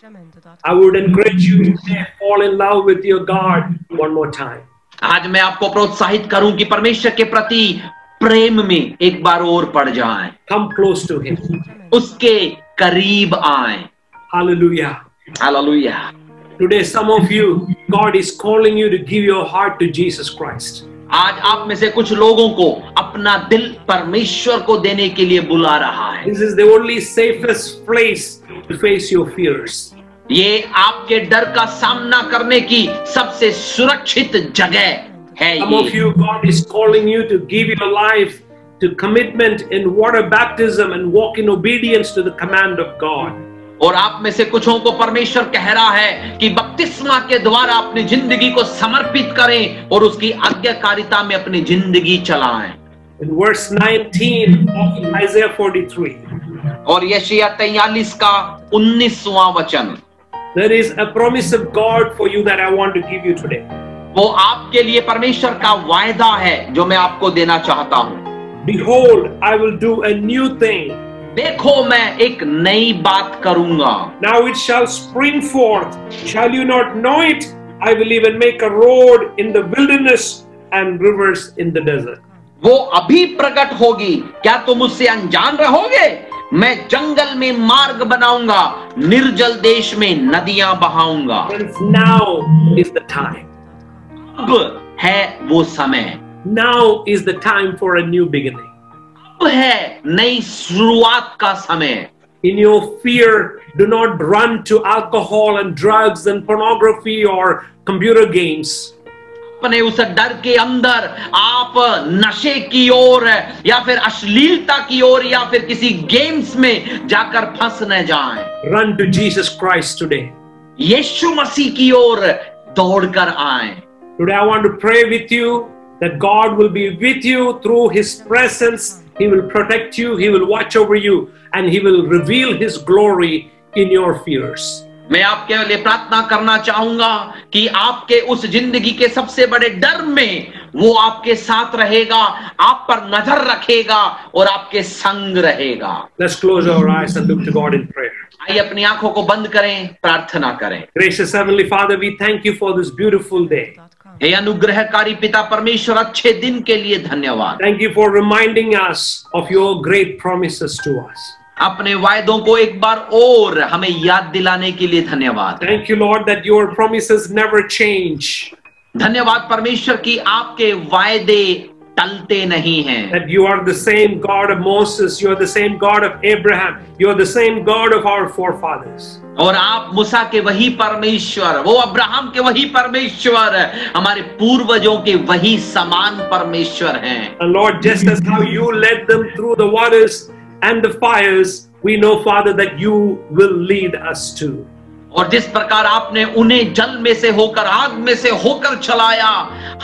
I would encourage you to fall in love with your God one more time. आज मैं आपको प्रोत्साहित करूं कि परमेश्वर के प्रति प्रेम में एक बार और पड़ जाएं। Come close to him. उसके करीब आएं। Hallelujah. Hallelujah. Today, some of you, God is calling you to give your heart to Jesus Christ. आज आप में से कुछ लोगों को अपना दिल परमेश्वर को देने के लिए बुला रहा है। This is the only safest place to face your fears. ये आपके डर का सामना करने की सबसे सुरक्षित जगह है। Some of you, God is calling you to give your life to commitment in water baptism and walk in obedience to the command of God. और आप में से कुछों को परमेश्वर कह रहा है कि बपतिस्मा के द्वारा अपनी जिंदगी को समर्पित करें और उसकी आज्ञाकारिता में अपनी जिंदगी चलाएं। In verse 19 of Isaiah 43, और यशायाह 43 का 19वां वचन, there is a promise of God for you that I want to give you today. वो आपके लिए परमेश्वर का वायदा है जो मैं आपको देना चाहता हूं। Behold, I will do a new thing. देखो, मैं एक नई बात करूंगा। Now it shall spring forth. Shall you not know it? I will even make a road in the wilderness and rivers in the desert. वो अभी प्रकट होगी। क्या तुम उससे अनजान रहोगे? मैं जंगल में मार्ग बनाऊंगा, निर्जल देश में नदियां बहाऊंगा। Friends, now is the time. अब है वो समय, Now is the time for a new beginning. अब है नई शुरुआत का समय। In your fear, do not run to alcohol and drugs and pornography or computer games. अपने उस डर के अंदर आप नशे की ओर या फिर अश्लीलता की ओर या फिर किसी गेम्स में जाकर फंस न जाएं। Run to Jesus Christ today. यीशु मसीह की ओर दौड़कर आएं। Today I want to pray with you that God will be with you through His presence. He will protect you, He will watch over you, and He will reveal His glory in your fears. मैं आपके लिए प्रार्थना करना चाहूंगा कि आपके उस जिंदगी के सबसे बड़े डर में वो आपके साथ रहेगा, आप पर नजर रखेगा और आपके संग रहेगा। Let's close our eyes and look to God in prayer. आइए अपनी आंखों को बंद करें, प्रार्थना करें। Gracious Heavenly Father, we thank you for this beautiful day. हे अनुग्रहकारी पिता परमेश्वर, अच्छे दिन के लिए धन्यवाद। Thank you for reminding us of your great promises to us. अपने वायदों को एक बार और हमें याद दिलाने के लिए धन्यवाद। Thank you, Lord, that your promises never change. धन्यवाद परमेश्वर कि आपके वायदे टलते नहीं हैं। That you are the same God of Moses, you are the same God of Abraham, you are the same God of our forefathers. और आप मूसा के वही परमेश्वर, वो अब्राहम के वही परमेश्वर, हमारे पूर्वजों के वही समान परमेश्वर हैं। And Lord, just as how you led them through the waters and the fires, we know, Father, that you will lead us too. और जिस प्रकार आपने उन्हें जल में से होकर, आग में से होकर चलाया,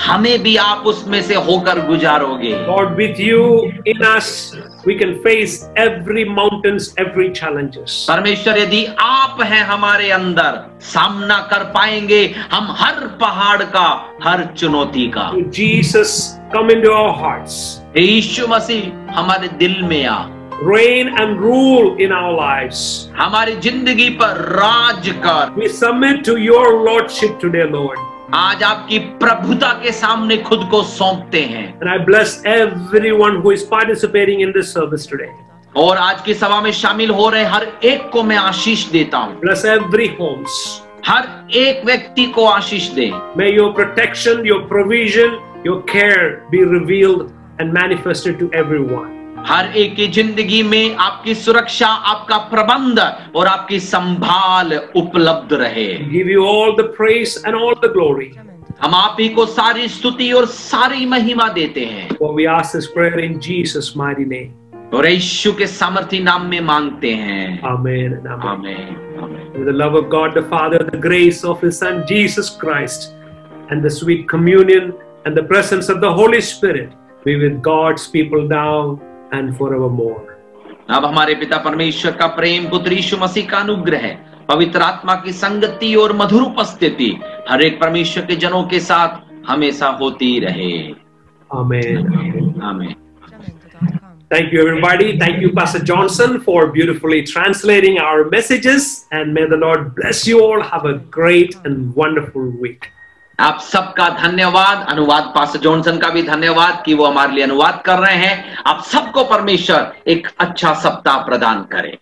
हमें भी आप उसमें से होकर गुजारोगे। Lord, with you in us, we can face every mountains, every challenges. परमेश्वर, यदि आप हैं हमारे अंदर, सामना कर पाएंगे हम हर पहाड़ का, हर चुनौती का। Jesus, come into our hearts. यीशु मसीह हमारे दिल में आ, Reign and rule in our lives. हमारी जिंदगी पर राज कर। We submit to your lordship today, Lord. आज आपकी प्रभुता के सामने खुद को सौंपते हैं। And I bless everyone who is participating in this service today. और आज की सभा में शामिल हो रहे हर एक को मैं आशीष देता हूँ। Bless every homes. हर एक व्यक्ति को आशीष दे। May your protection, your provision, your care be revealed and manifested to everyone. हर एक की जिंदगी में आपकी सुरक्षा, आपका प्रबंध और आपकी संभाल उपलब्ध रहे। Give you all the praise and all the glory. हम आप ही को सारी स्तुति और सारी महिमा देते हैं। For we ask this prayer in Jesus' mighty name. और यीशु के सामर्थी नाम में मांगते हैं। Amen and amen. आमीन, आमीन। With the love of God the Father, the grace of His Son Jesus Christ, and the sweet communion and the presence of the Holy Spirit be with God's people now and forevermore. अब हमारे पिता परमेश्वर का प्रेम, पुत्र यीशु मसीह का अनुग्रह, पवित्र आत्मा की संगति और मधुर उपस्थिति हर एक परमेश्वर के जनों के साथ हमेशा होती रहे। Amen. आमीन। Thank you, everybody. Thank you, Pastor Johnson, for beautifully translating our messages. And may the Lord bless you all. Have a great and wonderful week. आप सबका धन्यवाद। अनुवाद पास्टर जॉनसन का भी धन्यवाद कि वो हमारे लिए अनुवाद कर रहे हैं। आप सबको परमेश्वर एक अच्छा सप्ताह प्रदान करे।